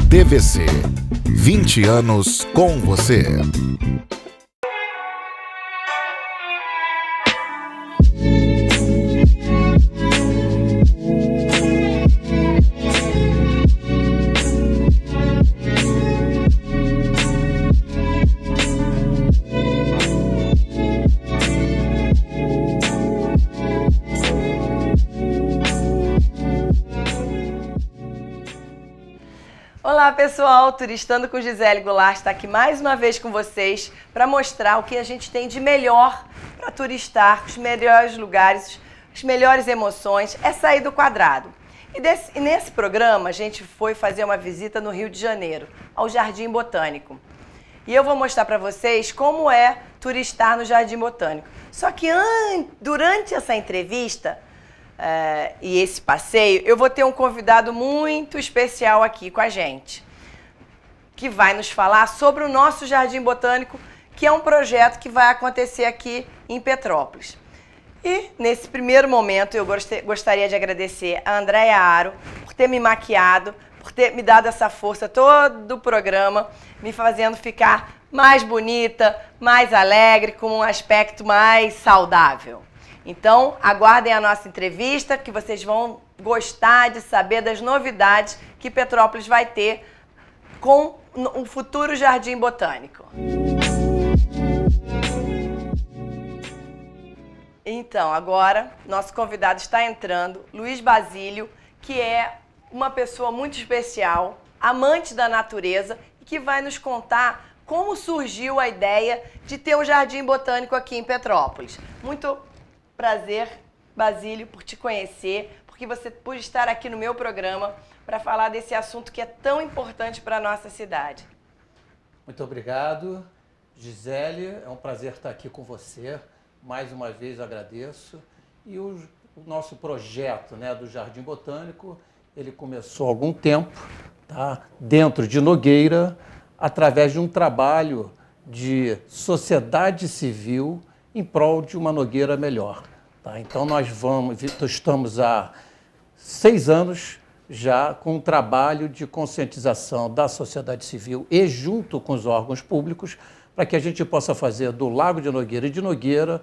DVC, 20 anos com você. Olá pessoal, Turistando com Gisele Goulart está aqui mais uma vez com vocês para mostrar o que a gente tem de melhor para turistar, os melhores lugares, as melhores emoções, é sair do quadrado. E nesse programa a gente foi fazer uma visita no Rio de Janeiro, ao Jardim Botânico. E eu vou mostrar para vocês como é turistar no Jardim Botânico. Só que durante essa entrevista e esse passeio, eu vou ter um convidado muito especial aqui com a gente, que vai nos falar sobre o nosso Jardim Botânico, que é um projeto que vai acontecer aqui em Petrópolis. E nesse primeiro momento eu gostaria de agradecer a Andréia Aro por ter me maquiado, por ter me dado essa força todo o programa, me fazendo ficar mais bonita, mais alegre, com um aspecto mais saudável. Então, aguardem a nossa entrevista, que vocês vão gostar de saber das novidades que Petrópolis vai ter com o futuro Jardim Botânico. Então, agora, nosso convidado está entrando, Luiz Basílio, que é uma pessoa muito especial, amante da natureza, e que vai nos contar como surgiu a ideia de ter um Jardim Botânico aqui em Petrópolis. Muito prazer, Basílio, por te conhecer, porque você pôde estar aqui no meu programa para falar desse assunto que é tão importante para a nossa cidade. Muito obrigado, Gisele. É um prazer estar aqui com você. Mais uma vez agradeço. E o nosso projeto, né, do Jardim Botânico, ele começou há algum tempo, tá, dentro de Nogueira, através de um trabalho de sociedade civil em prol de uma Nogueira melhor. Tá? Então, estamos há 6 anos já com um trabalho de conscientização da sociedade civil e junto com os órgãos públicos para que a gente possa fazer do Lago de Nogueira e de Nogueira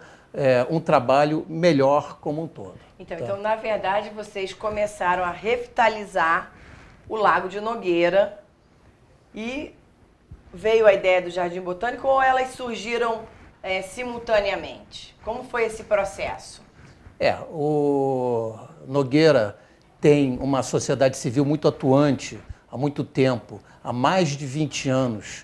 um trabalho melhor como um todo. Então, na verdade, vocês começaram a revitalizar o Lago de Nogueira e veio a ideia do Jardim Botânico ou elas surgiram simultaneamente? Como foi esse processo? O Nogueira tem uma sociedade civil muito atuante há muito tempo, há mais de 20 anos.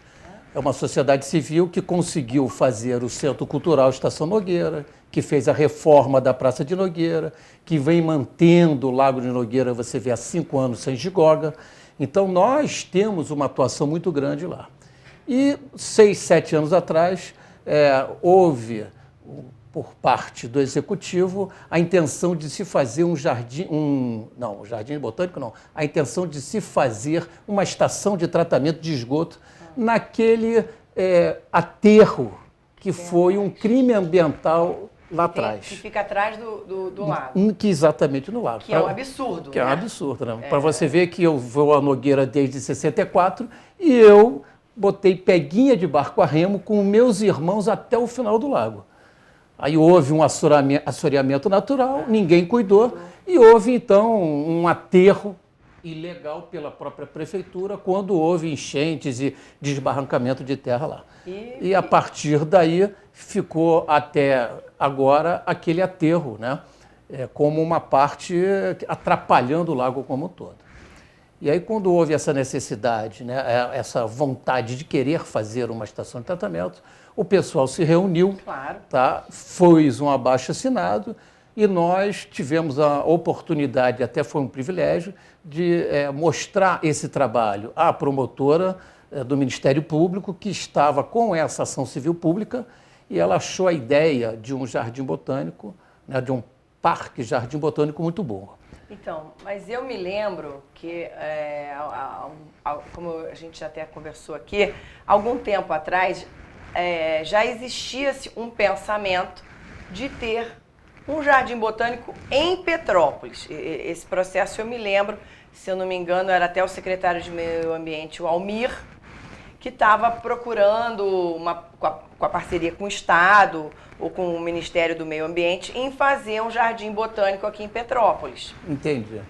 É uma sociedade civil que conseguiu fazer o Centro Cultural Estação Nogueira, que fez a reforma da Praça de Nogueira, que vem mantendo o Lago de Nogueira, você vê, há 5 anos sem gigoga. Então, nós temos uma atuação muito grande lá. E 6, 7 anos atrás, houve, por parte do Executivo, a intenção de se fazer Jardim Botânico não, a intenção de se fazer uma estação de tratamento de esgoto naquele aterro que foi um crime ambiental lá atrás. Que fica atrás do lago. Que exatamente no lago. Que é um absurdo. Que é um absurdo, né? Para você ver que eu vou a Nogueira desde 64 e eu botei peguinha de barco a remo com meus irmãos até o final do lago. Aí houve um assoreamento natural, ninguém cuidou, e houve então um aterro ilegal pela própria prefeitura quando houve enchentes e desbarrancamento de terra lá. E a partir daí ficou até agora aquele aterro, né, como uma parte atrapalhando o lago como um todo. E aí, quando houve essa necessidade, né, essa vontade de querer fazer uma estação de tratamento, o pessoal se reuniu, claro, tá, fez um abaixo-assinado e nós tivemos a oportunidade, até foi um privilégio, de mostrar esse trabalho à promotora do Ministério Público, que estava com essa ação civil pública, e ela achou a ideia de um jardim botânico, né, de um parque jardim botânico muito boa. Então, mas eu me lembro que, como a gente até conversou aqui, algum tempo atrás já existia-se um pensamento de ter um jardim botânico em Petrópolis. Esse processo eu me lembro, se eu não me engano, era até o secretário de Meio Ambiente, o Almir, que estava procurando, com a parceria com o Estado ou com o Ministério do Meio Ambiente, em fazer um jardim botânico aqui em Petrópolis. Entendi.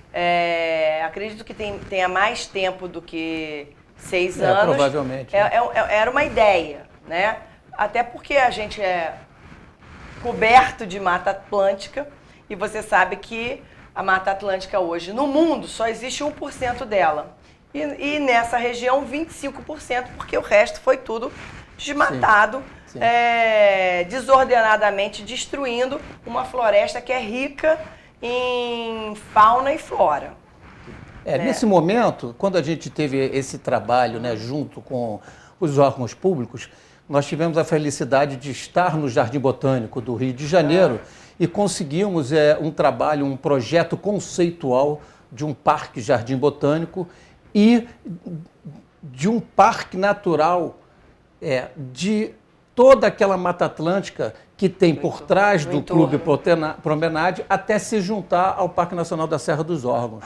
Acredito que tenha mais tempo do que 6 anos. Provavelmente. Era uma ideia, né? Até porque a gente é coberto de Mata Atlântica e você sabe que a Mata Atlântica hoje, no mundo, só existe 1% dela. E nessa região, 25%, porque o resto foi tudo desmatado, sim. Desordenadamente, destruindo uma floresta que é rica em fauna e flora. Nesse momento, quando a gente teve esse trabalho, né, junto com os órgãos públicos, nós tivemos a felicidade de estar no Jardim Botânico do Rio de Janeiro e conseguimos um trabalho, um projeto conceitual de um parque Jardim Botânico e de um parque natural de toda aquela Mata Atlântica que tem por trás do Clube Promenade até se juntar ao Parque Nacional da Serra dos Órgãos.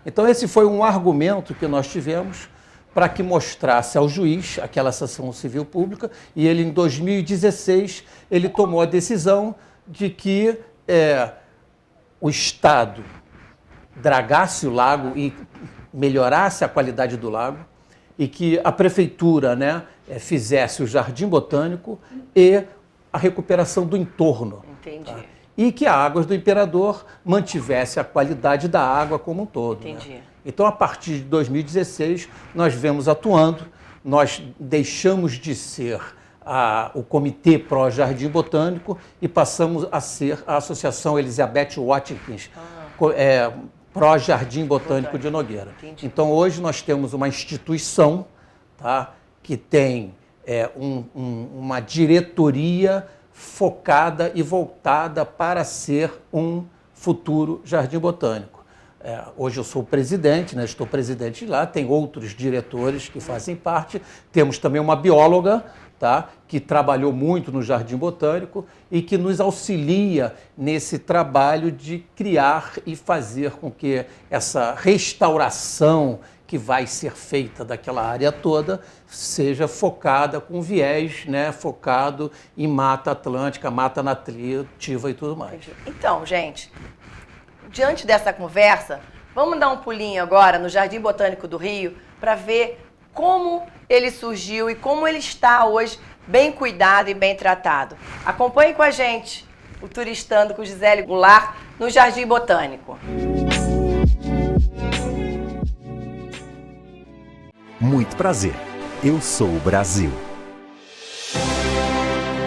Então esse foi um argumento que nós tivemos para que mostrasse ao juiz aquela ação civil pública e ele, em 2016, ele tomou a decisão de que o Estado dragasse o lago e melhorasse a qualidade do lago e que a prefeitura, né, fizesse o Jardim Botânico e a recuperação do entorno. Entendi. Tá? E que a Águas do Imperador mantivesse a qualidade da água como um todo. Entendi. Né? Então, a partir de 2016, nós vemos atuando, nós deixamos de ser o Comitê Pró Jardim Botânico e passamos a ser a Associação Elizabeth Watkins, Pró Jardim Botânico de Nogueira. Entendi. Então, hoje nós temos uma instituição, tá, que tem uma diretoria focada e voltada para ser um futuro Jardim Botânico. Hoje eu sou o presidente, né, estou presidente lá, tem outros diretores que fazem parte, temos também uma bióloga, tá, que trabalhou muito no Jardim Botânico e que nos auxilia nesse trabalho de criar e fazer com que essa restauração que vai ser feita daquela área toda seja focada com viés, né, focado em Mata Atlântica, Mata Nativa e tudo mais. Então, gente, diante dessa conversa, vamos dar um pulinho agora no Jardim Botânico do Rio para ver como ele surgiu e como ele está hoje bem cuidado e bem tratado. Acompanhe com a gente o Turistando com Gisele Goulart no Jardim Botânico. Muito prazer, eu sou o Brasil.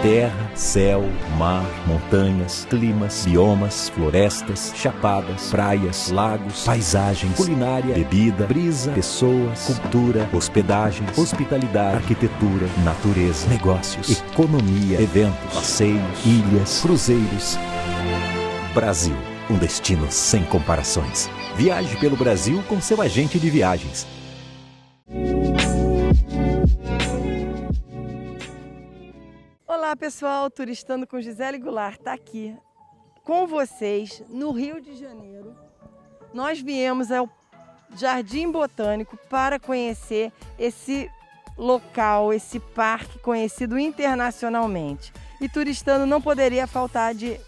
Terra, céu, mar, montanhas, climas, biomas, florestas, chapadas, praias, lagos, paisagens, culinária, bebida, brisa, pessoas, cultura, hospedagens, hospitalidade, arquitetura, natureza, negócios, economia, eventos, passeios, ilhas, cruzeiros. Brasil, um destino sem comparações. Viaje pelo Brasil com seu agente de viagens. Olá pessoal, Turistando com Gisele Goulart está aqui com vocês no Rio de Janeiro. Nós viemos ao Jardim Botânico para conhecer esse local, esse parque conhecido internacionalmente. E Turistando não poderia faltar de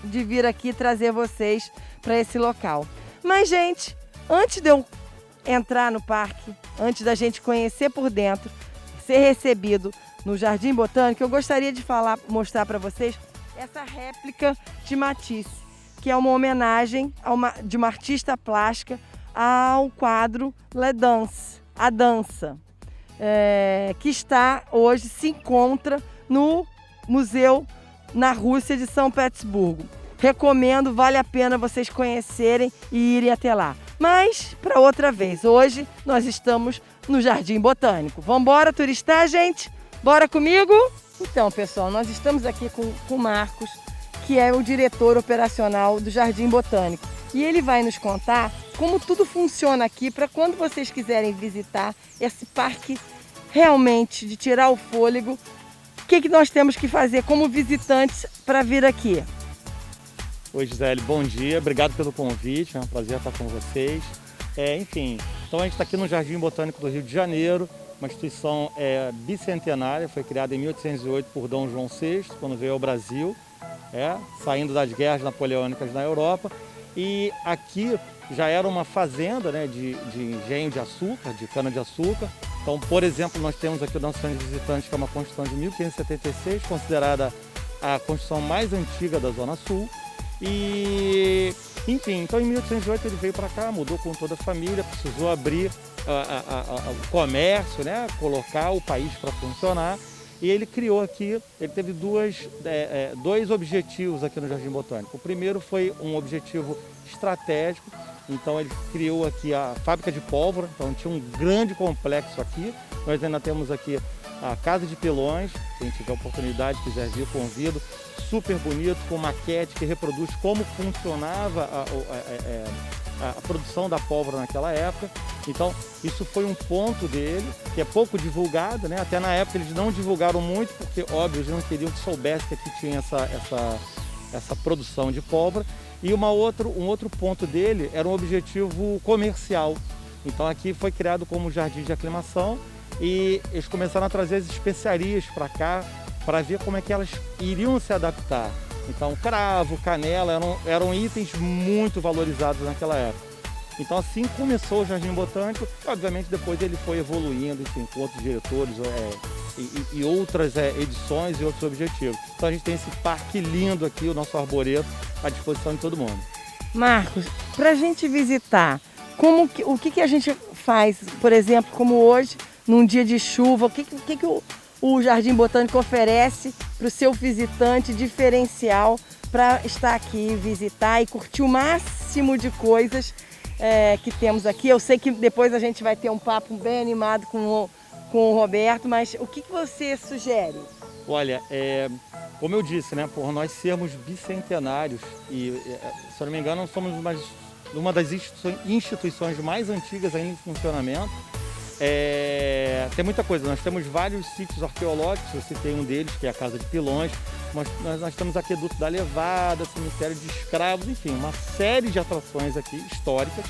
vir aqui trazer vocês para esse local. Mas gente, antes de eu entrar no parque, antes da gente conhecer por dentro, ser recebido no Jardim Botânico, eu gostaria de mostrar para vocês essa réplica de Matisse, que é uma homenagem de uma artista plástica ao quadro Le Danse, a dança, que se encontra no museu na Rússia de São Petersburgo. Recomendo, vale a pena vocês conhecerem e irem até lá. Mas para outra vez, hoje nós estamos no Jardim Botânico. Vamos embora turistar, gente? Bora comigo? Então, pessoal, nós estamos aqui com o Marcos, que é o diretor operacional do Jardim Botânico. E ele vai nos contar como tudo funciona aqui para quando vocês quiserem visitar esse parque realmente de tirar o fôlego, o que nós temos que fazer como visitantes para vir aqui? Oi, Gisele, bom dia, obrigado pelo convite, é um prazer estar com vocês. Enfim, então a gente está aqui no Jardim Botânico do Rio de Janeiro, uma instituição bicentenária, foi criada em 1808 por Dom João VI, quando veio ao Brasil, saindo das guerras napoleônicas na Europa. E aqui já era uma fazenda, né, de engenho de açúcar, de cana-de-açúcar. Então, por exemplo, nós temos aqui o nosso centro de visitantes, que é uma construção de 1576, considerada a construção mais antiga da Zona Sul. E, enfim, então em 1808 ele veio para cá, mudou com toda a família, precisou abrir o comércio, né, colocar o país para funcionar. E ele criou aqui, ele teve dois objetivos aqui no Jardim Botânico. O primeiro foi um objetivo estratégico, então ele criou aqui a fábrica de pólvora, então tinha um grande complexo aqui. Nós ainda temos aqui a Casa de Pilões, quem tiver oportunidade, quiser vir, convido. Super bonito, com maquete que reproduz como funcionava a produção da pólvora naquela época. Então, isso foi um ponto dele, que é pouco divulgado, né? Até na época eles não divulgaram muito, porque, óbvio, eles não queriam que soubesse que aqui tinha essa produção de pólvora. E um outro ponto dele era um objetivo comercial. Então, aqui foi criado como jardim de aclimação e eles começaram a trazer as especiarias para cá, para ver como é que elas iriam se adaptar. Então, cravo, canela eram itens muito valorizados naquela época. Então, assim começou o Jardim Botânico. Obviamente, depois ele foi evoluindo, enfim, com outros diretores e outras edições e outros objetivos. Então, a gente tem esse parque lindo aqui, o nosso arboreto, à disposição de todo mundo. Marcos, para a gente visitar, o que a gente faz, por exemplo, como hoje, num dia de chuva, o que o Jardim Botânico oferece para o seu visitante diferencial para estar aqui, visitar e curtir o máximo de coisas que temos aqui. Eu sei que depois a gente vai ter um papo bem animado com o Roberto, mas o que você sugere? Olha, como eu disse, né, por nós sermos bicentenários e, se eu não me engano, somos uma das instituições mais antigas ainda em funcionamento. Tem muita coisa, nós temos vários sítios arqueológicos, eu citei um deles, que é a Casa de Pilões, nós temos aqueduto da Levada, cemitério de escravos, enfim, uma série de atrações aqui históricas.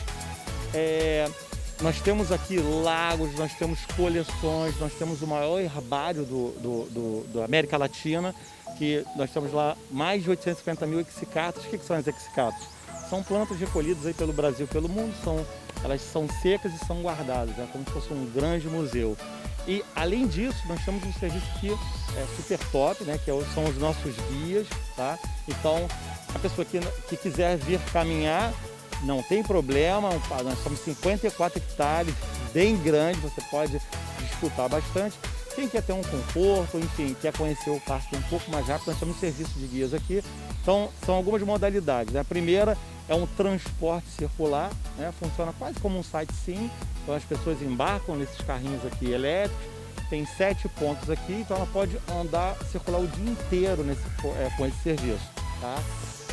Nós temos aqui lagos, nós temos coleções, nós temos o maior herbário da América Latina, que nós temos lá mais de 850 mil exicatos. O que são os exicatos? São plantas recolhidas aí pelo Brasil e pelo mundo, elas são secas e são guardadas, como se fosse um grande museu. E, além disso, nós temos um serviço aqui super top, né, são os nossos guias, tá? Então, a pessoa que quiser vir caminhar, não tem problema, nós somos 54 hectares, bem grande, você pode disfrutar bastante. Quem quer ter um conforto, enfim, quer conhecer o parque um pouco mais rápido, nós temos um serviço de guias aqui. Então, são algumas modalidades, né? A primeira é um transporte circular, né? Funciona quase como um sightseeing, então as pessoas embarcam nesses carrinhos aqui elétricos, tem 7 pontos aqui, então ela pode circular o dia inteiro com esse serviço, tá?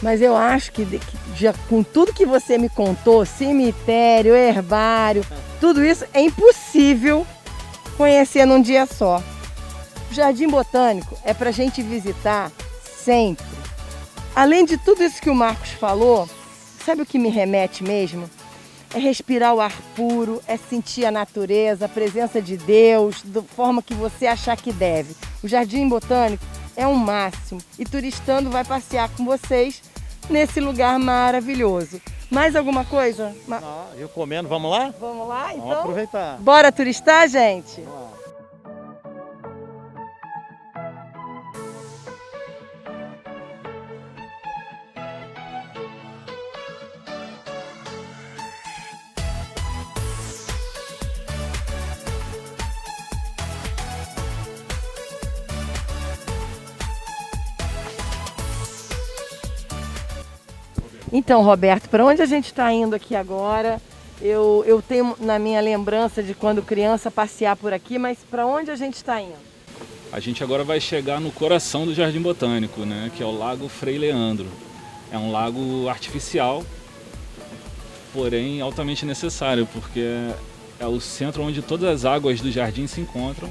Mas eu acho que já, com tudo que você me contou, cemitério, herbário, tudo isso é impossível conhecer num dia só. O Jardim Botânico é para a gente visitar sempre. Além de tudo isso que o Marcos falou, sabe o que me remete mesmo? É respirar o ar puro, é sentir a natureza, a presença de Deus, da forma que você achar que deve. O Jardim Botânico é um máximo e Turistando vai passear com vocês nesse lugar maravilhoso. Mais alguma coisa? Eu comendo, vamos lá? Vamos lá, então? Vamos aproveitar. Bora turistar, gente? Vamos lá. Então, Roberto, para onde a gente está indo aqui agora? Eu tenho na minha lembrança de quando criança passear por aqui, mas para onde a gente está indo? A gente agora vai chegar no coração do Jardim Botânico, né, que é o Lago Frei Leandro. É um lago artificial porém altamente necessário, porque é o centro onde todas as águas do jardim se encontram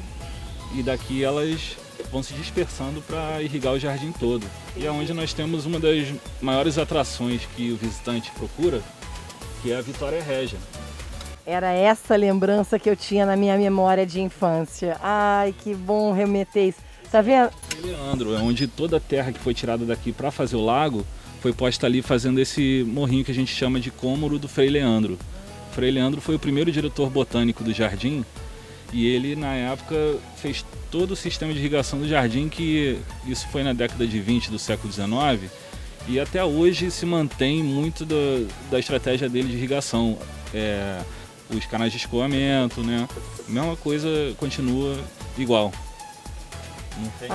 e daqui elas vão se dispersando para irrigar o jardim todo. E é onde nós temos uma das maiores atrações que o visitante procura, que é a Vitória Régia. Era essa lembrança que eu tinha na minha memória de infância. Ai, que bom remeter isso. Tá vendo? Frei Leandro, é onde toda a terra que foi tirada daqui para fazer o lago foi posta ali fazendo esse morrinho que a gente chama de cômoro do Frei Leandro. O Frei Leandro foi o primeiro diretor botânico do jardim e ele, na época, fez todo o sistema de irrigação do jardim, que isso foi na década de 20 do século XIX, e até hoje se mantém muito da estratégia dele de irrigação. Os canais de escoamento, né? A mesma coisa continua igual. Não tem...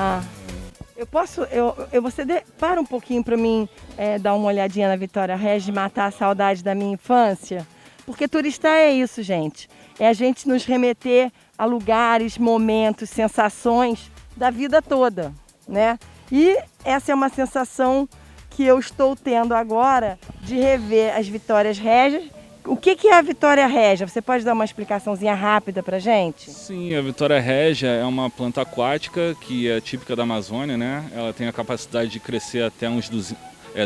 Para um pouquinho para mim dar uma olhadinha na Vitória Régia e matar a saudade da minha infância? Porque turistar é isso, gente. É a gente nos remeter a lugares, momentos, sensações da vida toda, né? E essa é uma sensação que eu estou tendo agora de rever as Vitórias Régias. O que é a Vitória Régia? Você pode dar uma explicaçãozinha rápida pra gente? Sim, a Vitória Régia é uma planta aquática que é típica da Amazônia, né? Ela tem a capacidade de crescer até uns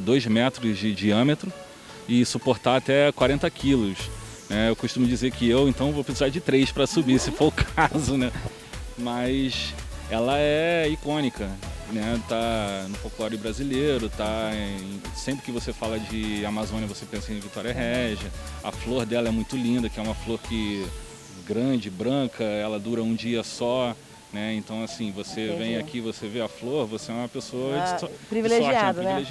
2 metros de diâmetro e suportar até 40 quilos. Eu costumo dizer que então vou precisar de 3 para subir, se for o caso, né? Mas ela é icônica, né? Tá no folclore brasileiro, sempre que você fala de Amazônia você pensa em Vitória Régia. A flor dela é muito linda, que é uma flor grande, branca, ela dura um dia só, né? Então assim, você vem aqui, você vê a flor, você é uma pessoa privilegiada, né?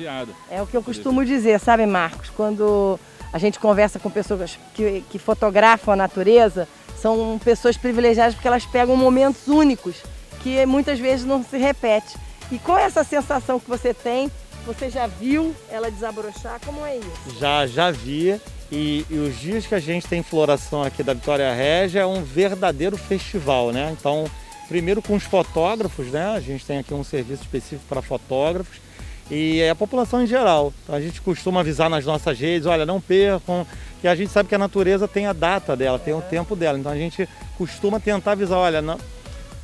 É o que eu costumo dizer, sabe, Marcos? Quando a gente conversa com pessoas que fotografam a natureza, são pessoas privilegiadas porque elas pegam momentos únicos que muitas vezes não se repete. E qual é essa sensação que você tem? Você já viu ela desabrochar? Como é isso? Já vi. E os dias que a gente tem floração aqui da Vitória Régia é um verdadeiro festival, né? Então, primeiro com os fotógrafos, né? A gente tem aqui um serviço específico para fotógrafos e a população em geral. Então, a gente costuma avisar nas nossas redes, olha, não percam, que a gente sabe que a natureza tem a data dela, tem o tempo dela. Então, a gente costuma tentar avisar, olha, não,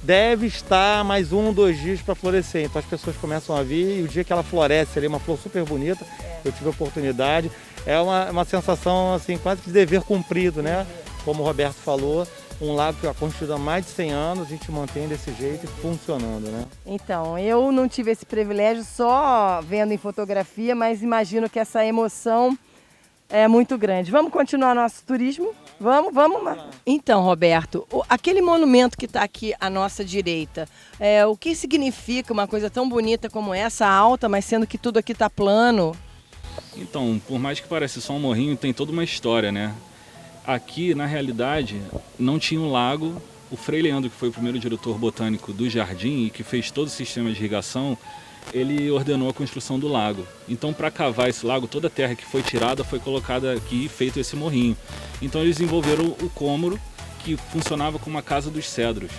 deve estar mais 1, 2 dias para florescer. Então as pessoas começam a vir e o dia que ela floresce, ali é uma flor super bonita, eu tive a oportunidade. É uma sensação assim, quase que de dever cumprido, né? Como o Roberto falou, um lago que é construído há mais de 100 anos, a gente mantém desse jeito e funcionando, né? Então, eu não tive esse privilégio só vendo em fotografia, mas imagino que essa emoção é muito grande. Vamos continuar nosso turismo? Vamos. Então, Roberto, aquele monumento que está aqui à nossa direita, o que significa uma coisa tão bonita como essa, alta, mas sendo que tudo aqui está plano? Então, por mais que pareça só um morrinho, tem toda uma história, né? Aqui, na realidade, não tinha um lago. O Frei Leandro, que foi o primeiro diretor botânico do jardim e que fez todo o sistema de irrigação, ele ordenou a construção do lago. Então, para cavar esse lago, toda a terra que foi tirada foi colocada aqui e feito esse morrinho. Então, eles desenvolveram o cômoro, que funcionava como a Casa dos Cedros.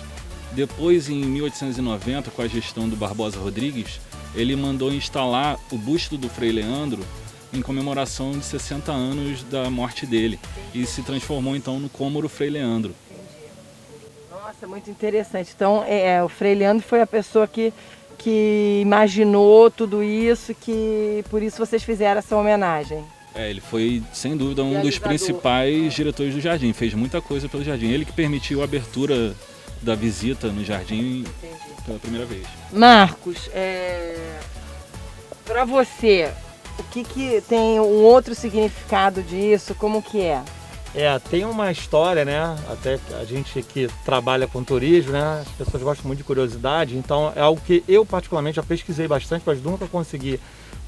Depois, em 1890, com a gestão do Barbosa Rodrigues, ele mandou instalar o busto do Frei Leandro em comemoração de 60 anos da morte dele. E se transformou, então, no cômoro Frei Leandro. Nossa, muito interessante. Então, o Frei Leandro foi a pessoa que imaginou tudo isso, que por isso vocês fizeram essa homenagem. Ele foi, sem dúvida, um dos principais diretores do jardim. Fez muita coisa pelo jardim. Ele que permitiu a abertura da visita no jardim pela primeira vez. Marcos, para você, o que tem um outro significado disso? Como que é? Tem uma história, né? Até a gente que trabalha com turismo, né? As pessoas gostam muito de curiosidade, então é algo que eu particularmente já pesquisei bastante, mas nunca consegui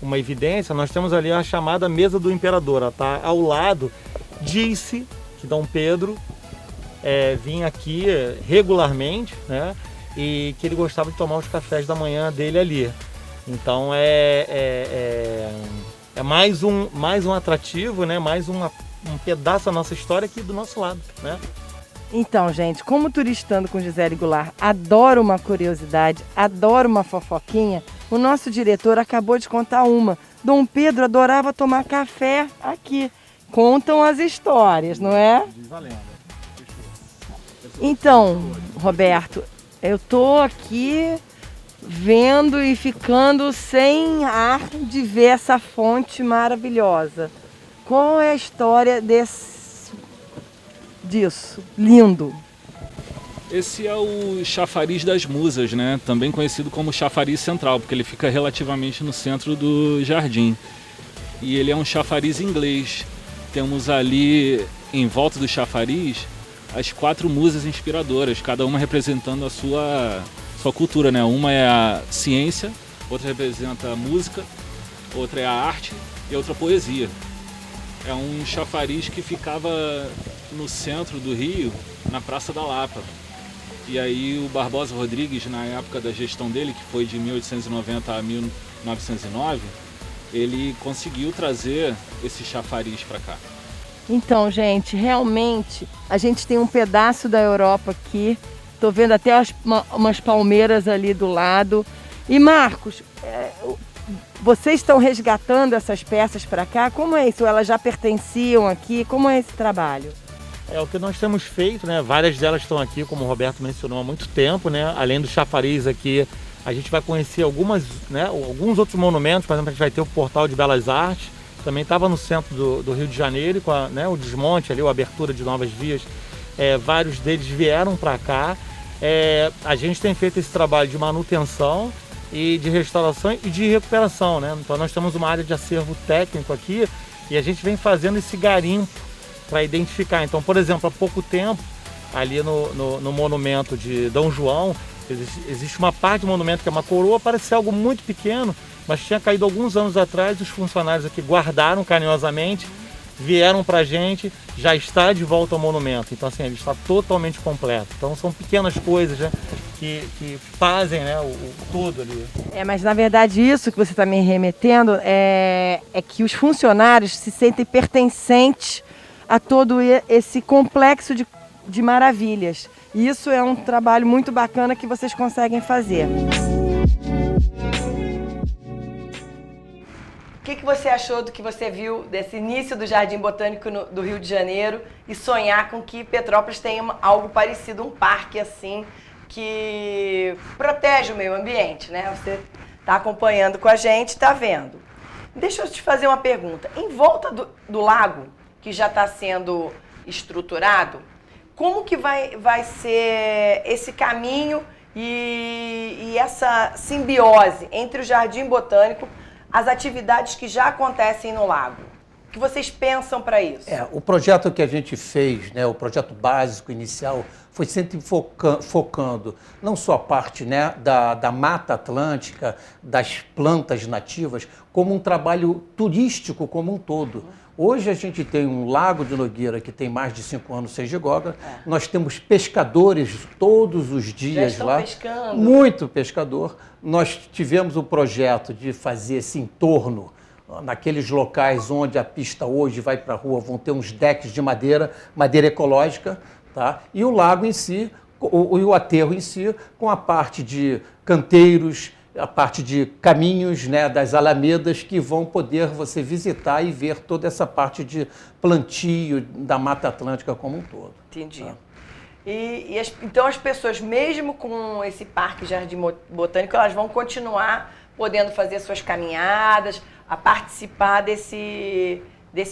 uma evidência. Nós temos ali a chamada Mesa do Imperador, ela tá ao lado. Disse que Dom Pedro vinha aqui regularmente, né? E que ele gostava de tomar os cafés da manhã dele ali. Então é mais um atrativo, né? Mais um pedaço da nossa história aqui do nosso lado, né? Então, gente, como Turistando com Gisele Goulart adora uma curiosidade, adora uma fofoquinha, o nosso diretor acabou de contar uma. Dom Pedro adorava tomar café aqui. contam as histórias, não é? Diz a lenda. Então, Roberto, eu tô aqui vendo e ficando sem ar de ver essa fonte maravilhosa. Qual é a história disso? Lindo. Esse é o chafariz das musas, né? Também conhecido como chafariz central, porque ele fica relativamente no centro do jardim. E ele é um chafariz inglês. Temos ali, em volta do chafariz, as 4 musas inspiradoras, cada uma representando a sua cultura, né? Uma é a ciência, outra representa a música, outra é a arte e outra a poesia. É um chafariz que ficava no centro do Rio, na Praça da Lapa. E aí o Barbosa Rodrigues, na época da gestão dele, que foi de 1890 a 1909, ele conseguiu trazer esse chafariz para cá. Então, gente, realmente a gente tem um pedaço da Europa aqui. Tô vendo até umas palmeiras ali do lado. E Marcos, vocês estão resgatando essas peças para cá? Como é isso? Elas já pertenciam aqui? Como é esse trabalho? É o que nós temos feito, né? Várias delas estão aqui, como o Roberto mencionou, há muito tempo, né? Além do chafariz aqui, a gente vai conhecer alguns outros monumentos. Por exemplo, a gente vai ter o Portal de Belas Artes, também estava no centro do Rio de Janeiro, com o desmonte ali, a abertura de novas vias. Vários deles vieram para cá. A gente tem feito esse trabalho de manutenção e de restauração e de recuperação, né? Então nós temos uma área de acervo técnico aqui e a gente vem fazendo esse garimpo para identificar. Então, por exemplo, há pouco tempo, ali no monumento de Dom João, existe uma parte do monumento que é uma coroa, parece ser algo muito pequeno, mas tinha caído alguns anos atrás, os funcionários aqui guardaram carinhosamente, vieram para a gente, já está de volta ao monumento. Então, assim, ele está totalmente completo. Então, são pequenas coisas, né, que fazem, né, o todo ali. Mas na verdade isso que você está me remetendo é que os funcionários se sentem pertencentes a todo esse complexo de maravilhas. E isso é um trabalho muito bacana que vocês conseguem fazer. O que você achou do que você viu desse início do Jardim Botânico do Rio de Janeiro e sonhar com que Petrópolis tenha algo parecido, um parque assim, que protege o meio ambiente, né? Você está acompanhando com a gente, está vendo. Deixa eu te fazer uma pergunta. Em volta do lago, que já está sendo estruturado, como que vai ser esse caminho e essa simbiose entre o Jardim Botânico, as atividades que já acontecem no lago? O que vocês pensam para isso? O projeto que a gente fez, né, o projeto básico inicial, foi sempre focando não só a parte, né, da Mata Atlântica, das plantas nativas, como um trabalho turístico como um todo. Hoje a gente tem um lago de Nogueira que tem mais de 5 anos sem gigoga. Nós temos pescadores todos os dias lá. Pescando. Muito pescador. Nós tivemos o projeto de fazer esse entorno naqueles locais onde a pista hoje vai para a rua, vão ter uns decks de madeira ecológica, tá? E o lago em si, e o aterro em si, com a parte de canteiros, a parte de caminhos, né, das alamedas que vão poder você visitar e ver toda essa parte de plantio da Mata Atlântica como um todo. Entendi. Tá. Então as pessoas, mesmo com esse Parque Jardim Botânico, elas vão continuar podendo fazer suas caminhadas, a participar desse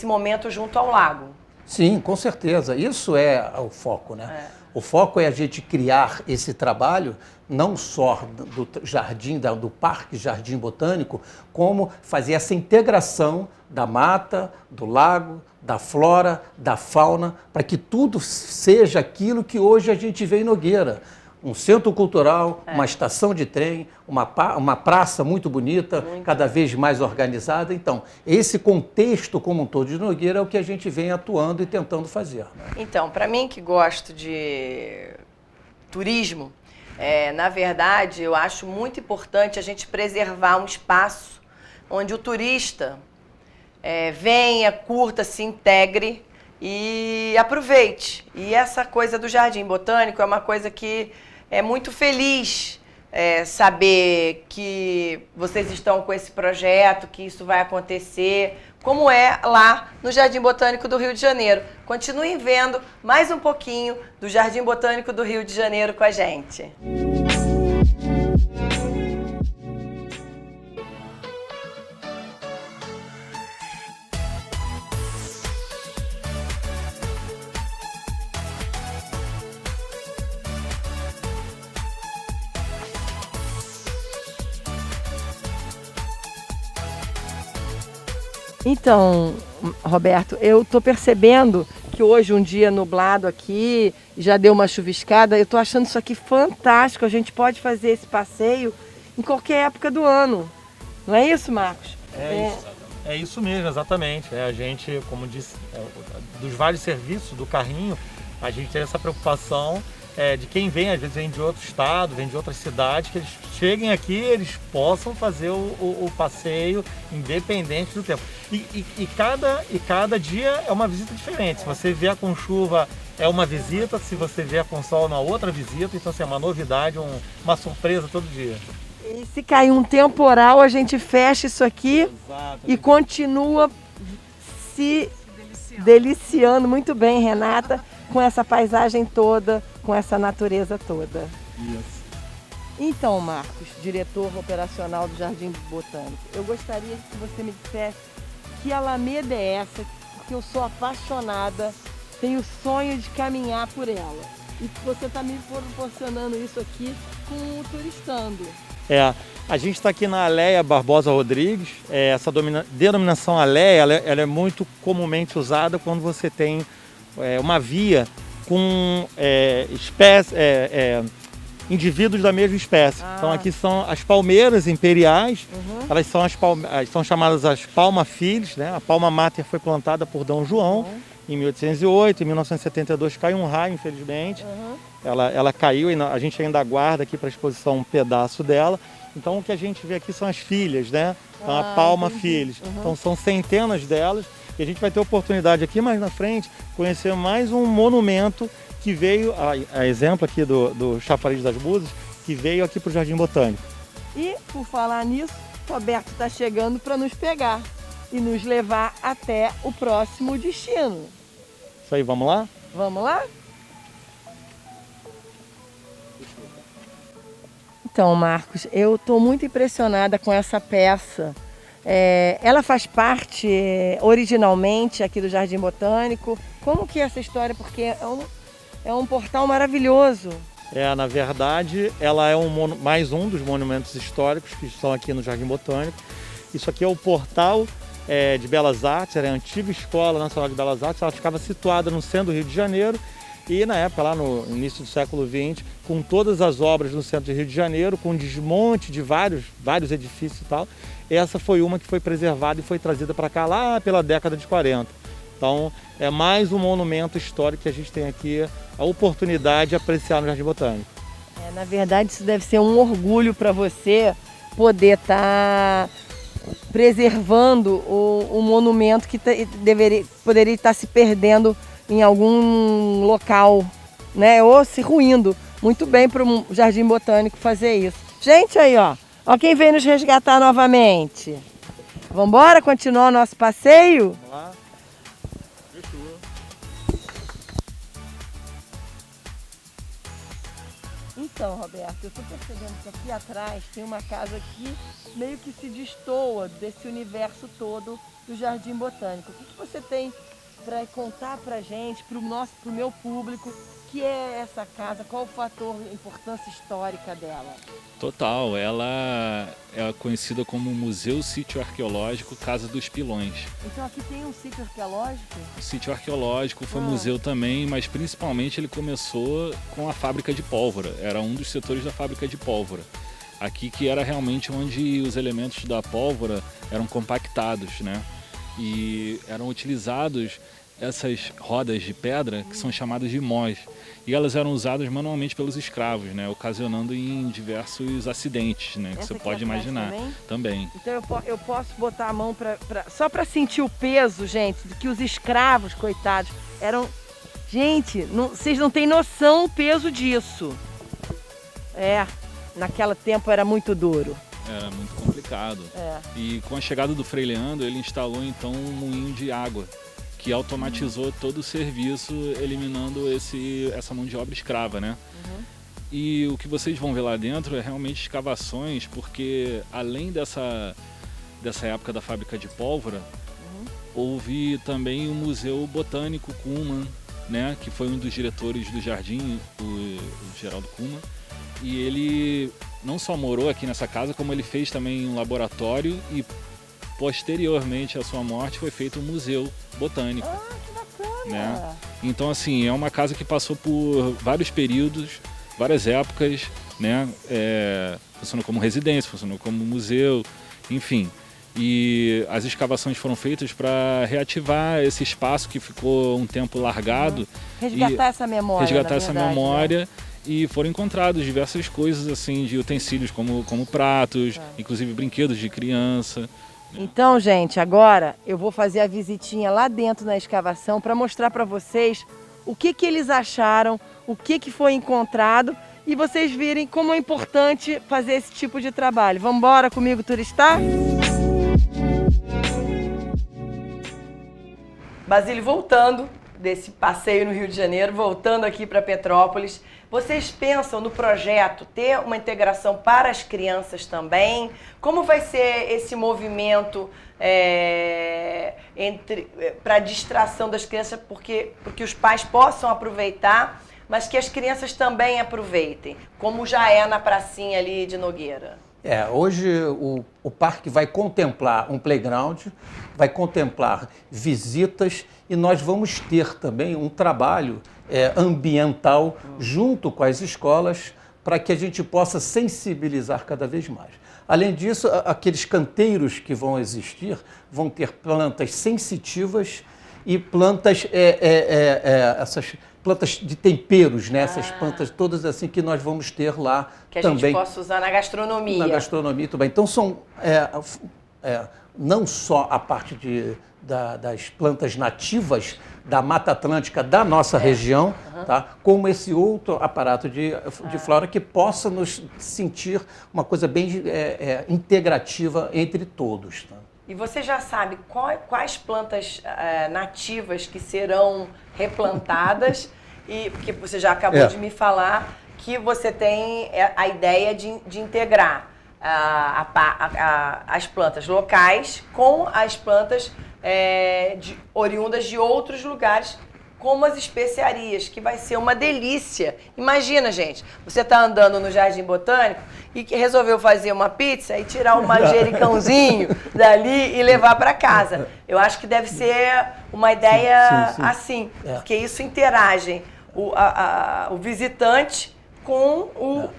momento junto ao lago. Sim, com certeza. Isso é o foco, né? O foco é a gente criar esse trabalho, não só do jardim, do Parque Jardim Botânico, como fazer essa integração da mata, do lago, da flora, da fauna, para que tudo seja aquilo que hoje a gente vê em Nogueira. Um centro cultural, uma estação de trem, uma praça muito bonita, cada vez mais organizada. Então, esse contexto como um todo de Nogueira é o que a gente vem atuando e tentando fazer. Né? Então, para mim que gosto de turismo, na verdade, eu acho muito importante a gente preservar um espaço onde o turista venha, curta, se integre e aproveite. E essa coisa do Jardim Botânico é uma coisa que é muito feliz saber que vocês estão com esse projeto, que isso vai acontecer, como é lá no Jardim Botânico do Rio de Janeiro. Continuem vendo mais um pouquinho do Jardim Botânico do Rio de Janeiro com a gente. Então, Roberto, eu estou percebendo que hoje um dia nublado aqui, já deu uma chuviscada, eu estou achando isso aqui fantástico. A gente pode fazer esse passeio em qualquer época do ano. Não é isso, Marcos? É isso mesmo, exatamente. A gente, como disse, dos vários serviços do carrinho, a gente tem essa preocupação de quem vem, às vezes vem de outro estado, vem de outras cidades, que eles cheguem aqui, eles possam fazer o passeio independente do tempo. E cada dia é uma visita diferente. Se você vier com chuva, é uma visita. Se você vier com sol, é uma outra visita. Então, assim, é uma novidade, uma surpresa todo dia. E se cair um temporal, a gente fecha isso aqui. Exato. E continua se deliciando muito bem, Renata, com essa paisagem toda, com essa natureza toda. Isso. Então, Marcos, diretor operacional do Jardim Botânico, eu gostaria que você me dissesse que alameda é essa, porque eu sou apaixonada, tenho o sonho de caminhar por ela. E você está me proporcionando isso aqui com o Turistando. A gente está aqui na Aleia Barbosa Rodrigues. Essa denominação Aleia, ela é muito comumente usada quando você tem uma via com indivíduos da mesma espécie. Então aqui são as palmeiras imperiais. Elas são chamadas as palma-filhos, né? A palma mater foi plantada por Dom João em 1808, em 1972 caiu um raio, infelizmente. Ela caiu e a gente ainda guarda aqui para a exposição um pedaço dela. Então o que a gente vê aqui são as filhas, né? Então a palma-filhos. Então são centenas delas. E a gente vai ter oportunidade aqui mais na frente conhecer mais um monumento que veio, a exemplo aqui do Chafariz das Musas, que veio aqui para o Jardim Botânico. E, por falar nisso, Roberto está chegando para nos pegar e nos levar até o próximo destino. Isso aí, vamos lá? Vamos lá? Então, Marcos, eu estou muito impressionada com essa peça. Ela faz parte originalmente aqui do Jardim Botânico. Como que é essa história? Porque é um portal maravilhoso. Na verdade, ela é mais um dos monumentos históricos que estão aqui no Jardim Botânico. Isso aqui é o portal de Belas Artes, era a antiga Escola Nacional de Belas Artes. Ela ficava situada no centro do Rio de Janeiro. E na época, lá no início do século XX, com todas as obras no centro do Rio de Janeiro, com desmonte de vários edifícios e tal, essa foi uma que foi preservada e foi trazida para cá lá pela década de 40. Então, é mais um monumento histórico que a gente tem aqui a oportunidade de apreciar no Jardim Botânico. Na verdade, isso deve ser um orgulho para você poder estar preservando o monumento que poderia estar se perdendo em algum local, né? Ou se ruindo. Muito bem para o Jardim Botânico fazer isso. Gente, aí, ó quem veio nos resgatar novamente. Vamos embora continuar o nosso passeio? Vamos lá. Fechou. Então, Roberto, eu estou percebendo que aqui atrás tem uma casa que meio que se destoa desse universo todo do Jardim Botânico. O que você tem para contar para a gente, para o meu público, que é essa casa? Qual o fator, a importância histórica dela? Total, ela é conhecida como Museu Sítio Arqueológico Casa dos Pilões. Então aqui tem um sítio arqueológico? O sítio arqueológico foi museu também, mas principalmente ele começou com a fábrica de pólvora. Era um dos setores da fábrica de pólvora. Aqui que era realmente onde os elementos da pólvora eram compactados, né? E eram utilizados essas rodas de pedra que são chamadas de mós. E elas eram usadas manualmente pelos escravos, né? Ocasionando em diversos acidentes, né? Que você pode imaginar. Também. Então eu posso botar a mão só para sentir o peso, gente, de que os escravos, coitados, eram... Gente, vocês não têm noção o peso disso. Naquele tempo era muito duro. Era muito complicado. E com a chegada do Frei Leandro, ele instalou então um moinho de água, que automatizou todo o serviço, eliminando essa mão de obra escrava, né? E o que vocês vão ver lá dentro é realmente escavações, porque além dessa época da fábrica de pólvora, houve também o Museu Botânico Kuhlmann, né, que foi um dos diretores do jardim, o Geraldo Kuhlmann, e ele não só morou aqui nessa casa, como ele fez também um laboratório e posteriormente à sua morte foi feito um museu botânico. Que bacana! Né? Então assim, é uma casa que passou por vários períodos, várias épocas, né? Funcionou como residência, funcionou como museu, enfim. E as escavações foram feitas para reativar esse espaço que ficou um tempo largado. Resgatar essa memória. Resgatar essa verdade, memória. Né? E foram encontrados diversas coisas assim de utensílios como pratos, inclusive brinquedos de criança. Então, gente, agora eu vou fazer a visitinha lá dentro na escavação para mostrar para vocês o que eles acharam, o que foi encontrado e vocês virem como é importante fazer esse tipo de trabalho. Vamos embora comigo turistar? Basílio, voltando desse passeio no Rio de Janeiro, voltando aqui para Petrópolis, vocês pensam no projeto ter uma integração para as crianças também? Como vai ser esse movimento para a distração das crianças, porque os pais possam aproveitar, mas que as crianças também aproveitem, como já é na pracinha ali de Nogueira? Hoje o parque vai contemplar um playground, vai contemplar visitas e nós vamos ter também um trabalho ambiental junto com as escolas para que a gente possa sensibilizar cada vez mais. Além disso, aqueles canteiros que vão existir vão ter plantas sensitivas e plantas, essas plantas de temperos, né? Essas plantas todas assim que nós vamos ter lá que a também. gente possa usar na gastronomia. Na gastronomia também. Então são não só a parte das plantas nativas da Mata Atlântica da nossa região, tá? Como esse outro aparato de flora que possa nos sentir uma coisa bem integrativa entre todos. Tá? E você já sabe quais plantas nativas que serão replantadas, e porque você já acabou de me falar que você tem a ideia de integrar as plantas locais com as plantas oriundas de outros lugares, como as especiarias, que vai ser uma delícia. Imagina, gente, você está andando no Jardim Botânico e que resolveu fazer uma pizza e tirar um manjericãozinho dali e levar para casa. Eu acho que deve ser uma ideia sim. assim, porque isso interage o visitante com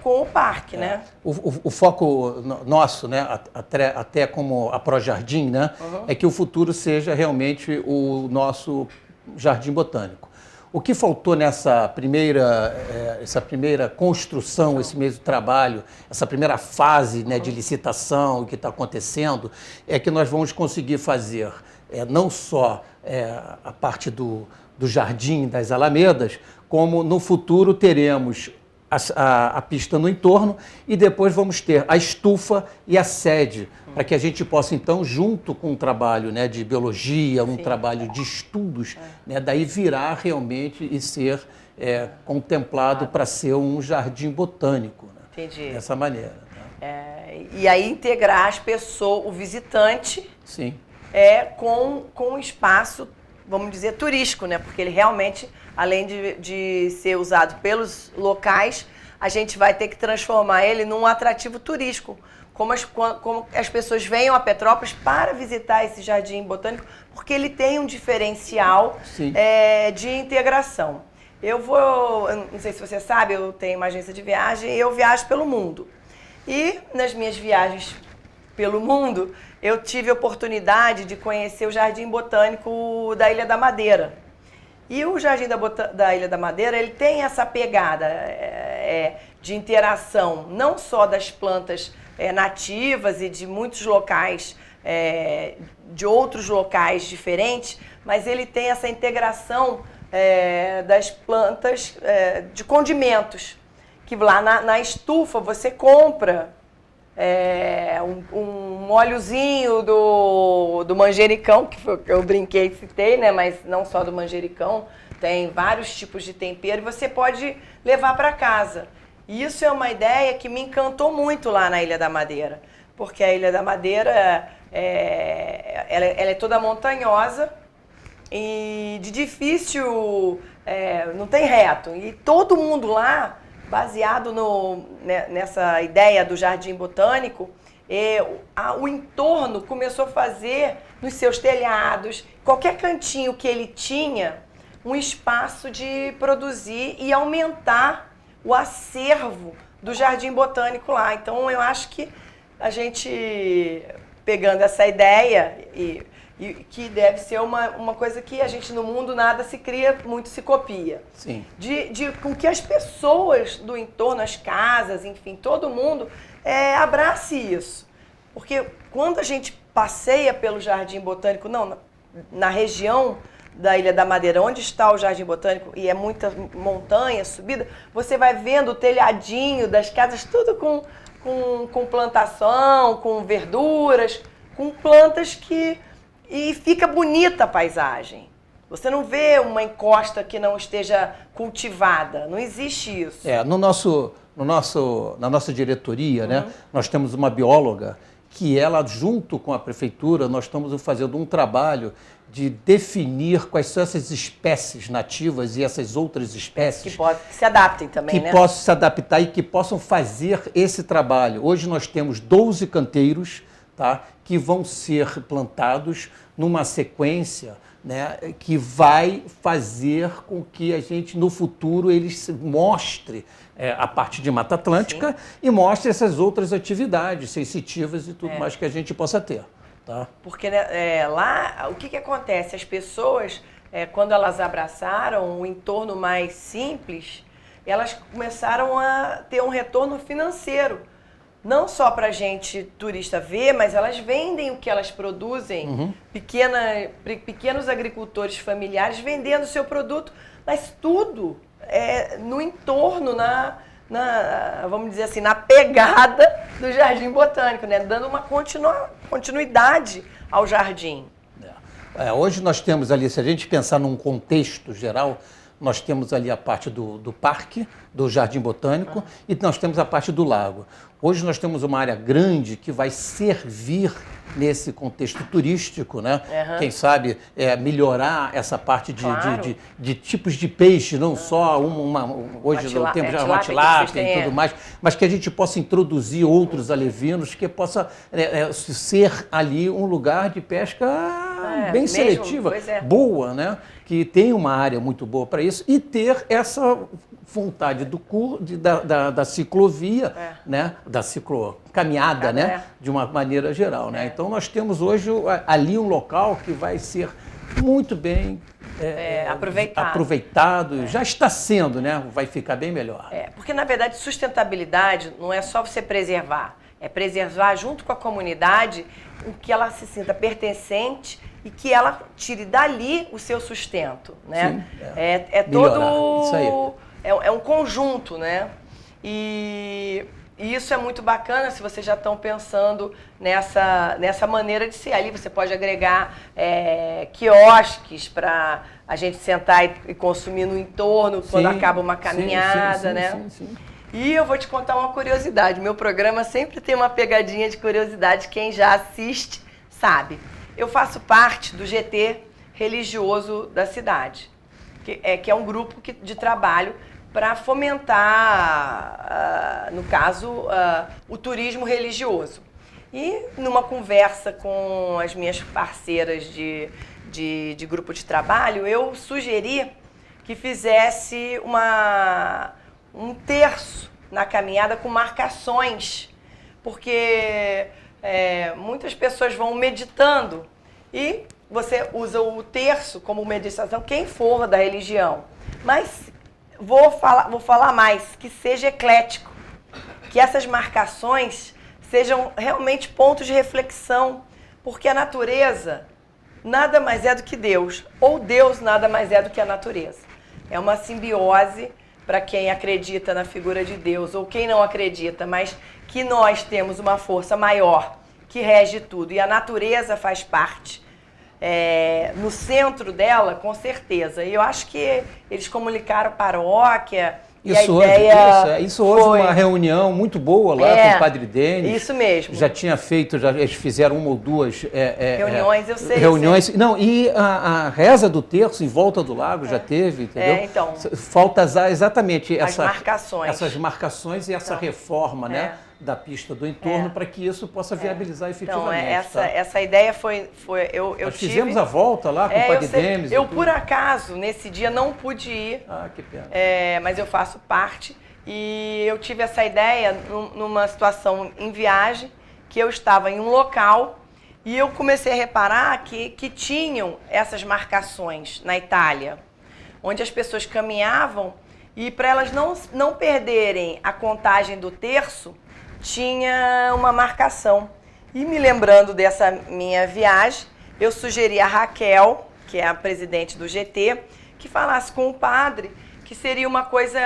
o parque, né? O foco nosso, né, até como a Projardim, né, é que o futuro seja realmente o nosso Jardim Botânico. O que faltou nessa essa primeira construção, esse mesmo trabalho, essa primeira fase, né, de licitação que está acontecendo, é que nós vamos conseguir fazer não só a parte do jardim, das alamedas, como no futuro teremos a pista no entorno e depois vamos ter a estufa e a sede, para que a gente possa, então, junto com um trabalho, né, de biologia, um trabalho de estudos, né, daí virar realmente e ser contemplado para ser um jardim botânico. Né? Entendi. Dessa maneira. Né? E aí integrar as pessoas, o visitante, Sim. Com um espaço, vamos dizer, turístico, né? Porque ele realmente, além de ser usado pelos locais, a gente vai ter que transformar ele num atrativo turístico. Como as pessoas venham a Petrópolis para visitar esse jardim botânico, porque ele tem um diferencial de integração. Eu não sei se você sabe, eu tenho uma agência de viagem e eu viajo pelo mundo. E nas minhas viagens pelo mundo, eu tive a oportunidade de conhecer o Jardim Botânico da Ilha da Madeira. E o Jardim da Ilha da Madeira, ele tem essa pegada de interação, não só das plantas nativas e de muitos locais, de outros locais diferentes, mas ele tem essa integração das plantas de condimentos, que lá na estufa você compra um óleozinho do manjericão, que foi o que eu brinquei e citei, né? Mas não só do manjericão, tem vários tipos de tempero e você pode levar para casa. E isso é uma ideia que me encantou muito lá na Ilha da Madeira, porque a Ilha da Madeira ela é toda montanhosa e de difícil, não tem reto. E todo mundo lá, baseado nessa ideia do Jardim Botânico, o entorno começou a fazer nos seus telhados, qualquer cantinho que ele tinha, um espaço de produzir e aumentar o acervo do Jardim Botânico lá. Então, eu acho que a gente, pegando essa ideia, e que deve ser uma coisa que a gente no mundo nada se cria, muito se copia. Sim. Com que as pessoas do entorno, as casas, enfim, todo mundo abrace isso. Porque quando a gente passeia pelo Jardim Botânico, na região da Ilha da Madeira, onde está o Jardim Botânico, e é muita montanha, subida, você vai vendo o telhadinho das casas, tudo com plantação, com verduras, com plantas e fica bonita a paisagem. Você não vê uma encosta que não esteja cultivada, não existe isso. Na nossa diretoria, né, nós temos uma bióloga que ela, junto com a prefeitura, nós estamos fazendo um trabalho de definir quais são essas espécies nativas e essas outras espécies que se adaptem também, que possam se adaptar e que possam fazer esse trabalho. Hoje nós temos 12 canteiros, tá, que vão ser plantados numa sequência, né, que vai fazer com que a gente, no futuro, eles mostre a parte de Mata Atlântica. Sim. E mostre essas outras atividades sensitivas e tudo mais que a gente possa ter. Tá? Porque lá, o que acontece? As pessoas, quando elas abraçaram o entorno mais simples, elas começaram a ter um retorno financeiro. Não só para a gente, turista, ver, mas elas vendem o que elas produzem. Pequenos agricultores familiares vendendo o seu produto, mas tudo no entorno, vamos dizer assim, na pegada do Jardim Botânico, né? Dando uma continuidade ao jardim. Hoje nós temos ali, se a gente pensar num contexto geral, nós temos ali a parte do parque, do Jardim Botânico, e nós temos a parte do lago. Hoje nós temos uma área grande que vai servir nesse contexto turístico, né? Quem sabe melhorar essa parte de tipos de peixe, não só hoje no tempo já uma tilápia e tudo mais, mas que a gente possa introduzir outros alevinos, que possa ser ali um lugar de pesca bem seletiva, boa, né? Que tem uma área muito boa para isso, e ter essa vontade da ciclovia, né? Da ciclocaminhada, né? De uma maneira geral, né? Então nós temos hoje ali um local que vai ser muito bem aproveitado. Já está sendo, né? Vai ficar bem melhor. Porque na verdade sustentabilidade não é só você preservar, é preservar junto com a comunidade o que ela se sinta pertencente e que ela tire dali o seu sustento, né? Sim, todo... Isso aí. É um conjunto, né? E isso é muito bacana se vocês já estão pensando nessa maneira de ser. Ali você pode agregar quiosques para a gente sentar e consumir no entorno quando acaba uma caminhada, né? Sim. E eu vou te contar uma curiosidade. Meu programa sempre tem uma pegadinha de curiosidade. Quem já assiste sabe. Eu faço parte do GT religioso da cidade, que é um grupo de trabalho para fomentar, no caso, o turismo religioso. E numa conversa com as minhas parceiras de grupo de trabalho, eu sugeri que fizesse um terço na caminhada com marcações, porque muitas pessoas vão meditando e você usa o terço como meditação, quem for da religião. Mas vou falar mais, que seja eclético, que essas marcações sejam realmente pontos de reflexão, porque a natureza nada mais é do que Deus, ou Deus nada mais é do que a natureza. É uma simbiose para quem acredita na figura de Deus ou quem não acredita, mas que nós temos uma força maior que rege tudo e a natureza faz parte. No centro dela, com certeza. E eu acho que eles comunicaram a paróquia. Isso houve uma reunião muito boa lá com o Padre Denis. Isso mesmo. Já tinha feito, eles fizeram uma ou duas reuniões, eu sei. Reuniões. Não, e a reza do terço em volta do lago já teve, entendeu? Então. Falta exatamente marcações. essas marcações e essa reforma, né? Da pista do entorno para que isso possa viabilizar efetivamente. Então, essa ideia foi Nós fizemos a volta lá com o Padre Denis. Eu, por acaso, nesse dia não pude ir. Ah, que pena. Mas eu faço parte. E eu tive essa ideia numa situação em viagem, que eu estava em um local e eu comecei a reparar que tinham essas marcações na Itália, onde as pessoas caminhavam e para elas não perderem a contagem do terço, tinha uma marcação. E me lembrando dessa minha viagem, eu sugeri a Raquel, que é a presidente do GT, que falasse com o padre que seria uma coisa,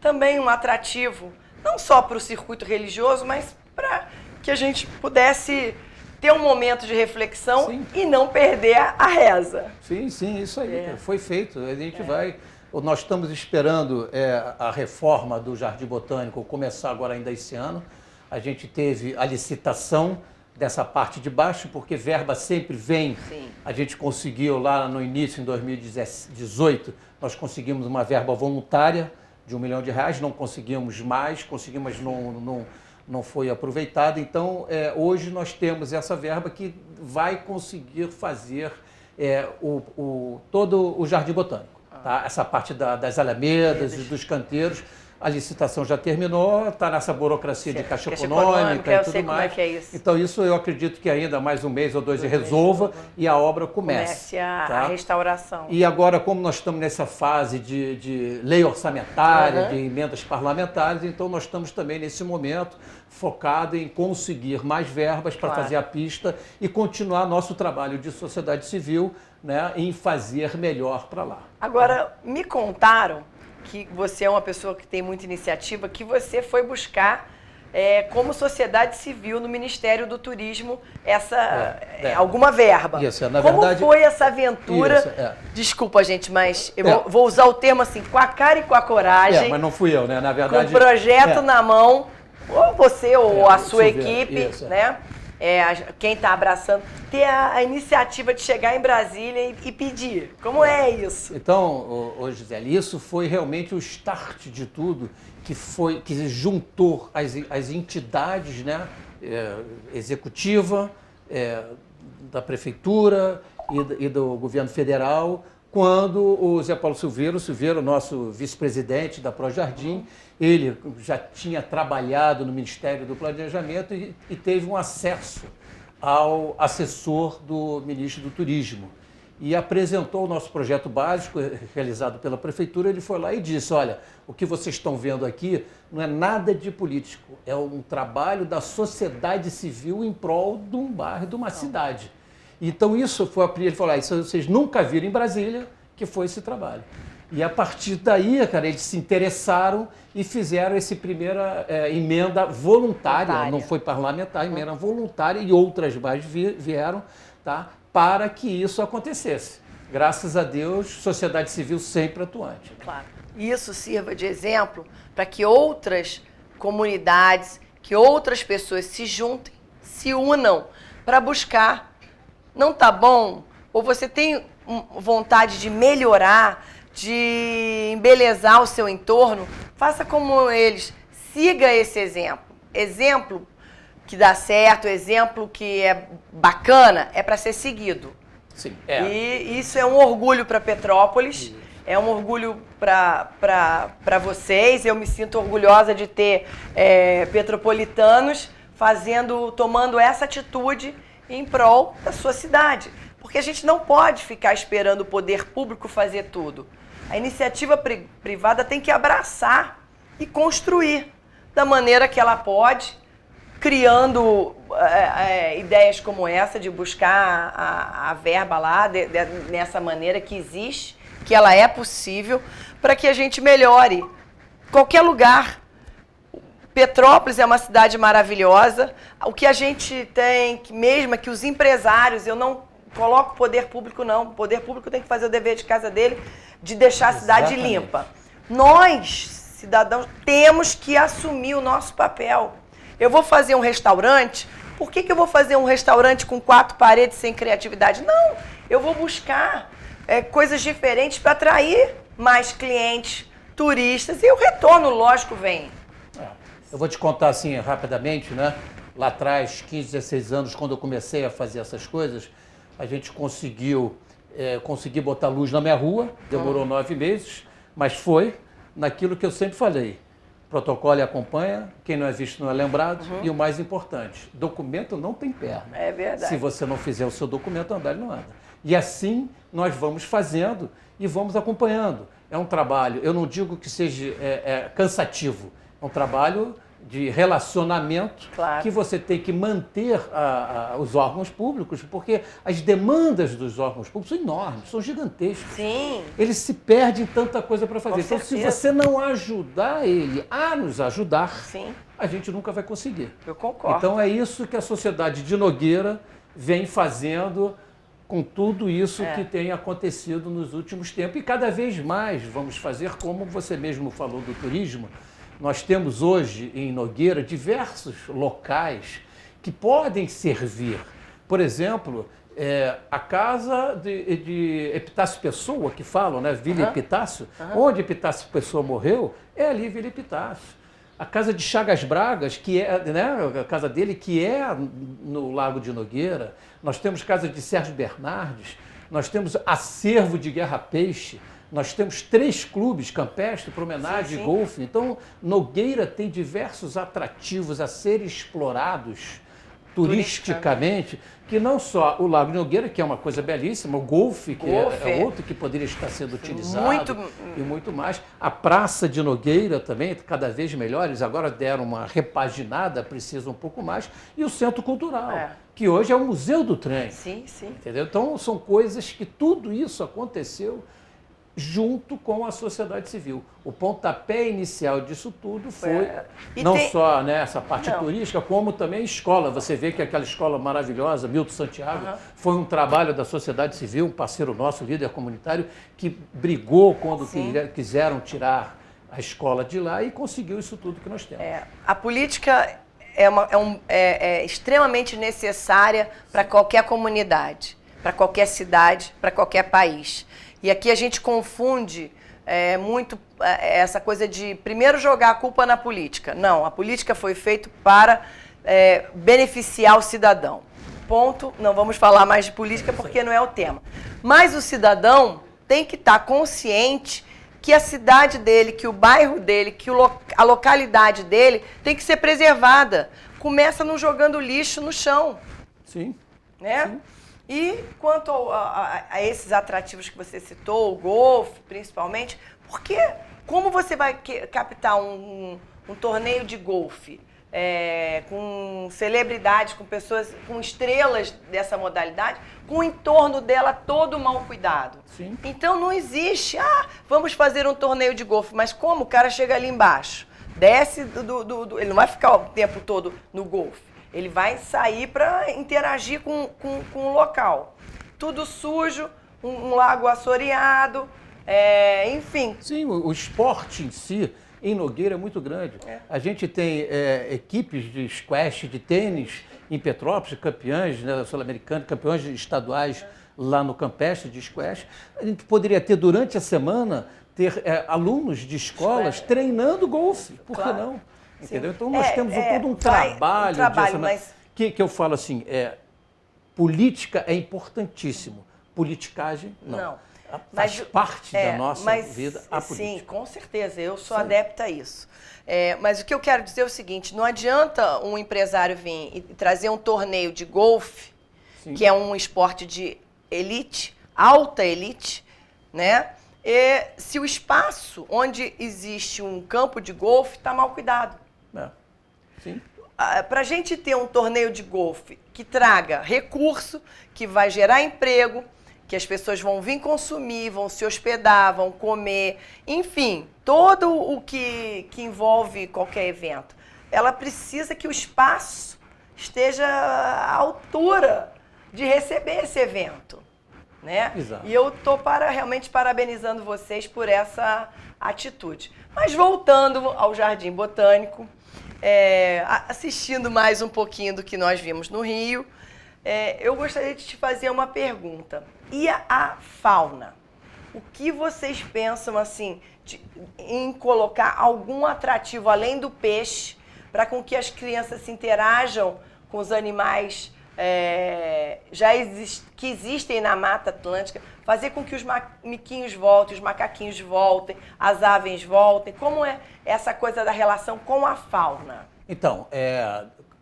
também um atrativo, não só para o circuito religioso, mas para que a gente pudesse ter um momento de reflexão. Sim. E não perder a reza. Sim, isso aí, foi feito. A gente vai... Nós estamos esperando a reforma do Jardim Botânico começar agora ainda esse ano. A gente teve a licitação dessa parte de baixo, porque verba sempre vem. Sim. A gente conseguiu lá no início, em 2018, nós conseguimos uma verba voluntária de R$1 milhão, não conseguimos mais, conseguimos, não foi aproveitada. Então, hoje nós temos essa verba que vai conseguir fazer todo o Jardim Botânico. Tá? Essa parte das alamedas e dos canteiros, a licitação já terminou, está nessa burocracia de caixa econômica e tudo mais. Então isso eu acredito que ainda mais um mês ou dois resolva e a obra comece a restauração. E agora, como nós estamos nessa fase de lei orçamentária, de emendas parlamentares, então nós estamos também nesse momento focado em conseguir mais verbas para fazer a pista e continuar nosso trabalho de sociedade civil, né, em fazer melhor para lá. Agora, me contaram que você é uma pessoa que tem muita iniciativa, que você foi buscar como sociedade civil no Ministério do Turismo alguma verba. Isso, na como verdade, foi essa aventura? Desculpa, gente, mas eu vou usar o termo assim, com a cara e com a coragem. Mas não fui eu, né? Na verdade, com o projeto na mão, ou você ou a sua equipe, né? Quem está abraçando, ter a iniciativa de chegar em Brasília e pedir. Como é isso? Então, Gisele, isso foi realmente o start de tudo, que juntou as entidades, né, executiva, da prefeitura e do governo federal, quando o Zé Paulo Silveira, nosso vice-presidente da Projardim, ele já tinha trabalhado no Ministério do Planejamento e teve um acesso ao assessor do ministro do Turismo. E apresentou o nosso projeto básico, realizado pela Prefeitura. Ele foi lá e disse, olha, o que vocês estão vendo aqui não é nada de político, é um trabalho da sociedade civil em prol de um bairro, de uma cidade. Então isso foi, ele falou, isso vocês nunca viram em Brasília, que foi esse trabalho. E a partir daí, cara, eles se interessaram e fizeram essa primeira emenda voluntária, não foi parlamentar, emenda voluntária, e outras mais vieram, tá, para que isso acontecesse. Graças a Deus, sociedade civil sempre atuante. Claro. Isso sirva de exemplo para que outras comunidades, que outras pessoas se juntem, se unam para buscar. Não tá bom? Ou você tem vontade de melhorar, de embelezar o seu entorno? Faça como eles. Siga esse exemplo. Exemplo que dá certo, exemplo que é bacana, é para ser seguido. Sim. E isso é um orgulho para Petrópolis, é um orgulho para vocês. Eu me sinto orgulhosa de ter petropolitanos tomando essa atitude em prol da sua cidade. Porque a gente não pode ficar esperando o poder público fazer tudo. A iniciativa privada tem que abraçar e construir da maneira que ela pode, criando ideias como essa de buscar a verba lá, nessa maneira que existe que ela é possível, para que a gente melhore qualquer lugar. Petrópolis é uma cidade maravilhosa. O que a gente tem, mesmo que os empresários, eu não coloco o poder público, não. O poder público tem que fazer o dever de casa dele, de deixar a cidade limpa. Nós, cidadãos, temos que assumir o nosso papel. Eu vou fazer um restaurante, por que eu vou fazer um restaurante com 4 paredes sem criatividade? Não, eu vou buscar coisas diferentes para atrair mais clientes, turistas, e o retorno, lógico, vem. Eu vou te contar assim rapidamente, né? Lá atrás, 15, 16 anos, quando eu comecei a fazer essas coisas, a gente conseguiu botar luz na minha rua, demorou 9 meses, mas foi naquilo que eu sempre falei. Protocolo acompanha, quem não é visto não é lembrado, e o mais importante, documento não tem perna. É verdade. Se você não fizer o seu documento, andar ele não anda. E assim nós vamos fazendo e vamos acompanhando. É um trabalho, eu não digo que seja cansativo, é um trabalho de relacionamento que você tem que manter os órgãos públicos, porque as demandas dos órgãos públicos são enormes, são gigantescas. Sim. Eles se perdem em tanta coisa para fazer. Com então, certeza. se você não ajudar ele a nos ajudar, Sim. a gente nunca vai conseguir. Eu concordo. Então, é isso que a sociedade de Nogueira vem fazendo com tudo isso que tem acontecido nos últimos tempos. E cada vez mais vamos fazer, como você mesmo falou do turismo. Nós temos hoje em Nogueira diversos locais que podem servir. Por exemplo, a casa de Epitácio Pessoa, que falam, né? Vila Epitácio, onde Epitácio Pessoa morreu, é ali Vila Epitácio. A casa de Chagas Bragas, que é, né, a casa dele, que é no Lago de Nogueira. Nós temos casa de Sérgio Bernardes, nós temos acervo de Guerra Peixe, nós temos 3 clubes, campestre, promenade e golfe. Então, Nogueira tem diversos atrativos a serem explorados turisticamente, que não só o Lago de Nogueira, que é uma coisa belíssima, o golfe, que é outro que poderia estar sendo utilizado, e muito mais. A Praça de Nogueira também, cada vez melhor, eles agora deram uma repaginada, precisa um pouco mais, e o Centro Cultural, que hoje é o Museu do Trem. Sim, sim. Entendeu? Então, são coisas que tudo isso aconteceu junto com a sociedade civil. O pontapé inicial disso tudo foi não só essa parte turística, como também a escola. Você vê que aquela escola maravilhosa, Milton Santiago, foi um trabalho da sociedade civil, um parceiro nosso, líder comunitário, que brigou quando quiseram tirar a escola de lá e conseguiu isso tudo que nós temos. A política é extremamente necessária para qualquer comunidade, para qualquer cidade, para qualquer país. E aqui a gente confunde muito essa coisa de primeiro jogar a culpa na política. Não, a política foi feita para beneficiar o cidadão. Ponto. Não vamos falar mais de política porque não é o tema. Mas o cidadão tem que estar consciente que a cidade dele, que o bairro dele, que a localidade dele tem que ser preservada. Começa não jogando lixo no chão. Sim. Né? Sim. E quanto a esses atrativos que você citou, o golfe principalmente, porque como você vai captar um torneio de golfe com celebridades, com pessoas, com estrelas dessa modalidade, com o entorno dela todo mal cuidado? Sim. Então não existe, vamos fazer um torneio de golfe, mas como? O cara chega ali embaixo, desce ele não vai ficar o tempo todo no golfe. Ele vai sair para interagir com o local. Tudo sujo, um lago assoreado, enfim. Sim, o esporte em si, em Nogueira, é muito grande. A gente tem equipes de squash, de tênis em Petrópolis, campeões sul-americanos, campeões estaduais lá no campestre de squash. A gente poderia ter, durante a semana, alunos de escolas treinando golfe. Por que não? Entendeu? Então, nós temos todo um trabalho mas... que eu falo assim, política é importantíssimo, politicagem não. Faz parte da nossa vida a política. Sim, com certeza, eu sou adepta a isso. Mas o que eu quero dizer é o seguinte, não adianta um empresário vir e trazer um torneio de golfe, que é um esporte de elite, alta elite, né? Se o espaço onde existe um campo de golfe está mal cuidado. Sim. Para a gente ter um torneio de golfe que traga recurso, que vai gerar emprego, que as pessoas vão vir consumir, vão se hospedar, vão comer, enfim, todo o que envolve qualquer evento. Ela precisa que o espaço esteja à altura de receber esse evento, né? Exato. E eu estou realmente parabenizando vocês por essa atitude. Mas voltando ao Jardim Botânico, assistindo mais um pouquinho do que nós vimos no Rio, eu gostaria de te fazer uma pergunta. E a fauna? O que vocês pensam assim em colocar algum atrativo além do peixe para com que as crianças se interajam com os animais que existem na Mata Atlântica, fazer com que os miquinhos voltem, os macaquinhos voltem, as aves voltem? Como é essa coisa da relação com a fauna? Então,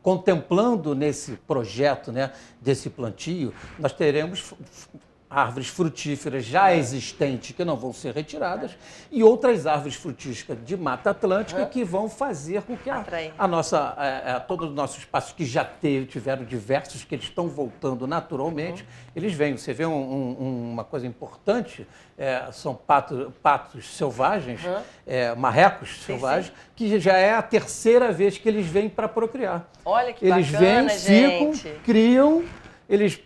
contemplando nesse projeto, né, desse plantio, nós teremos árvores frutíferas já existentes que não vão ser retiradas e outras árvores frutíferas de Mata Atlântica que vão fazer com que todos os nossos espaços que já tiveram diversos, que eles estão voltando naturalmente, eles venham. Você vê uma coisa importante, são patos selvagens, marrecos selvagens, que já é a terceira vez que eles vêm para procriar. Olha que eles bacana, vêm, gente. ficam, criam. Eles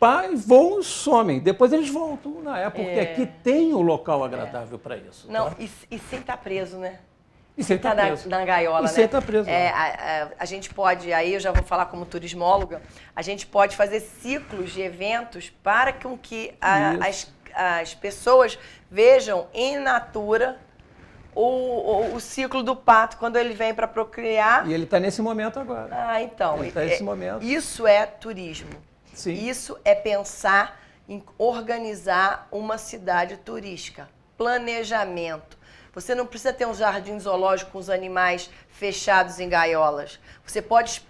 voam e somem. Depois eles voltam, porque aqui tem um local agradável para isso. Não, tá? e sem estar preso, né? E sem estar preso. Na gaiola, né? E sem estar preso. A gente pode, aí eu já vou falar como turismóloga, a gente pode fazer ciclos de eventos para com que as pessoas vejam em natura o ciclo do pato quando ele vem para procriar. E ele está nesse momento agora. Então. Ele está nesse momento. Isso é turismo. Sim. Isso é pensar em organizar uma cidade turística. Planejamento. Você não precisa ter um jardim zoológico com os animais fechados em gaiolas. Você pode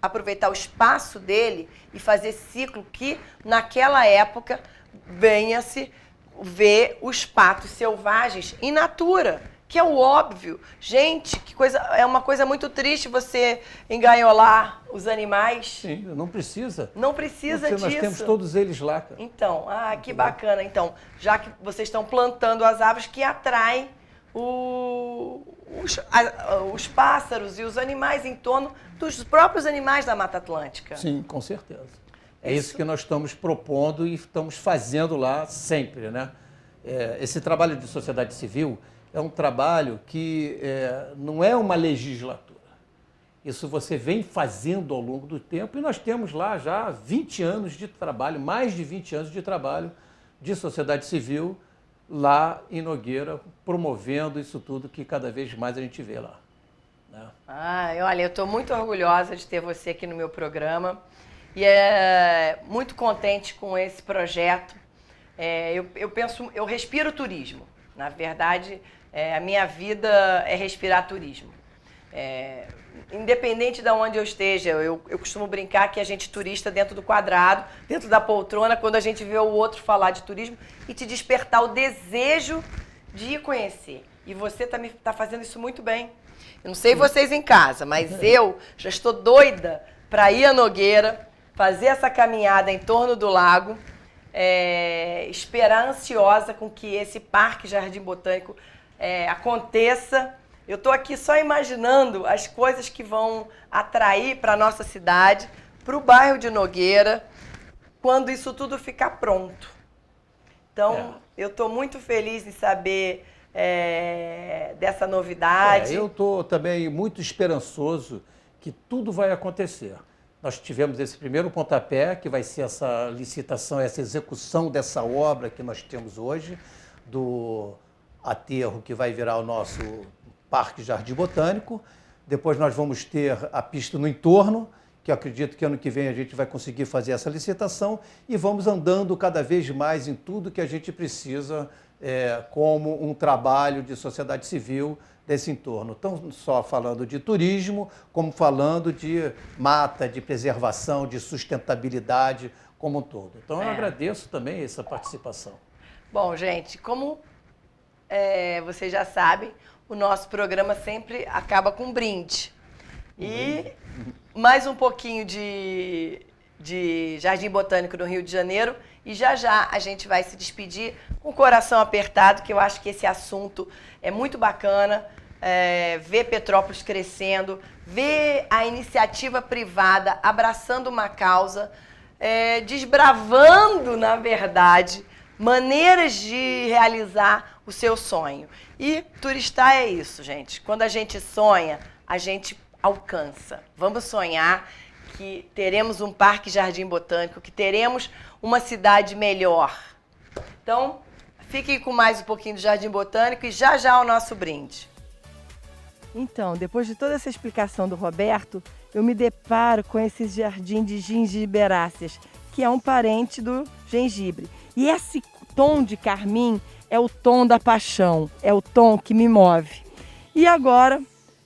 aproveitar o espaço dele e fazer ciclo que, naquela época, venha-se ver os patos selvagens in natura, que é o óbvio. Gente, é uma coisa muito triste você engaiolar os animais. Sim, não precisa. Não precisa disso. Nós temos todos eles lá, cara. Então, que bacana. Então, já que vocês estão plantando as árvores que atraem os pássaros e os animais em torno dos próprios animais da Mata Atlântica. Sim, com certeza. É isso que nós estamos propondo e estamos fazendo lá sempre, né? Esse trabalho de sociedade civil é um trabalho que não é uma legislatura. Isso você vem fazendo ao longo do tempo e nós temos lá já 20 anos de trabalho, mais de 20 anos de trabalho de sociedade civil lá em Nogueira, promovendo isso tudo que cada vez mais a gente vê lá, né? Olha, eu estou muito orgulhosa de ter você aqui no meu programa e muito contente com esse projeto. Eu respiro turismo. Na verdade, a minha vida é respirar turismo. Independente de onde eu esteja, eu costumo brincar que a gente turista dentro do quadrado, dentro da poltrona, quando a gente vê o outro falar de turismo e te despertar o desejo de ir conhecer. E você tá fazendo isso muito bem. Eu não sei vocês em casa, mas eu já estou doida para ir a Nogueira, fazer essa caminhada em torno do lago, esperar ansiosa com que esse Parque Jardim Botânico aconteça. Eu estou aqui só imaginando as coisas que vão atrair para a nossa cidade, para o bairro de Nogueira, quando isso tudo ficar pronto. Então, eu estou muito feliz em saber dessa novidade. Eu estou também muito esperançoso que tudo vai acontecer. Nós tivemos esse primeiro pontapé, que vai ser essa licitação, essa execução dessa obra que nós temos hoje, do aterro que vai virar o nosso Parque Jardim Botânico. Depois nós vamos ter a pista no entorno, que eu acredito que ano que vem a gente vai conseguir fazer essa licitação, e vamos andando cada vez mais em tudo que a gente precisa como um trabalho de sociedade civil desse entorno. Não só falando de turismo, como falando de mata, de preservação, de sustentabilidade como um todo. Então eu agradeço também essa participação. Bom, gente, como vocês já sabem, o nosso programa sempre acaba com um brinde. E mais um pouquinho de de Jardim Botânico no Rio de Janeiro. E já já a gente vai se despedir com o coração apertado, que eu acho que esse assunto é muito bacana. Ver Petrópolis crescendo, ver a iniciativa privada abraçando uma causa, desbravando, na verdade, maneiras de realizar o seu sonho. E turistar é isso, gente. Quando a gente sonha, a gente alcança. Vamos sonhar que teremos um Parque Jardim Botânico, que teremos uma cidade melhor. Então, fiquem com mais um pouquinho do Jardim Botânico e já já o nosso brinde. Então, depois de toda essa explicação do Roberto, eu me deparo com esse jardim de gingiberáceas, que é um parente do gengibre. E esse tom de carmim é o tom da paixão, é o tom que me move. E agora,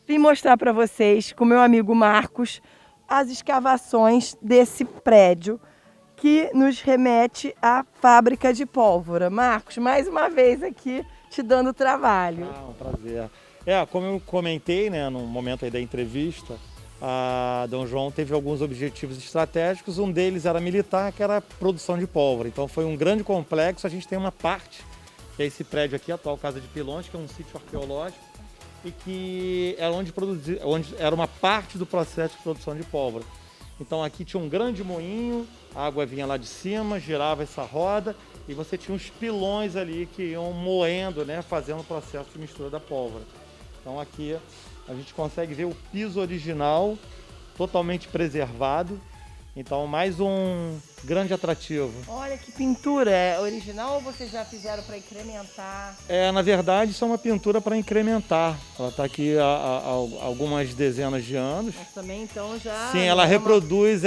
vim mostrar para vocês, com meu amigo Marcos, as escavações desse prédio que nos remete à fábrica de pólvora. Marcos, mais uma vez aqui te dando trabalho. Um prazer. Como eu comentei, né, no momento aí da entrevista, a Dom João teve alguns objetivos estratégicos, um deles era militar, que era a produção de pólvora. Então foi um grande complexo, a gente tem uma parte, que é esse prédio aqui, a atual Casa de Pilões, que é um sítio arqueológico, e que era onde era uma parte do processo de produção de pólvora. Então aqui tinha um grande moinho, a água vinha lá de cima, girava essa roda, e você tinha uns pilões ali que iam moendo, né, fazendo o processo de mistura da pólvora. Então aqui a gente consegue ver o piso original totalmente preservado. Então mais um grande atrativo. Olha que pintura, é original ou vocês já fizeram para incrementar? Na verdade isso é uma pintura para incrementar. Ela está aqui há algumas dezenas de anos. Mas também então já... Sim, ela reproduz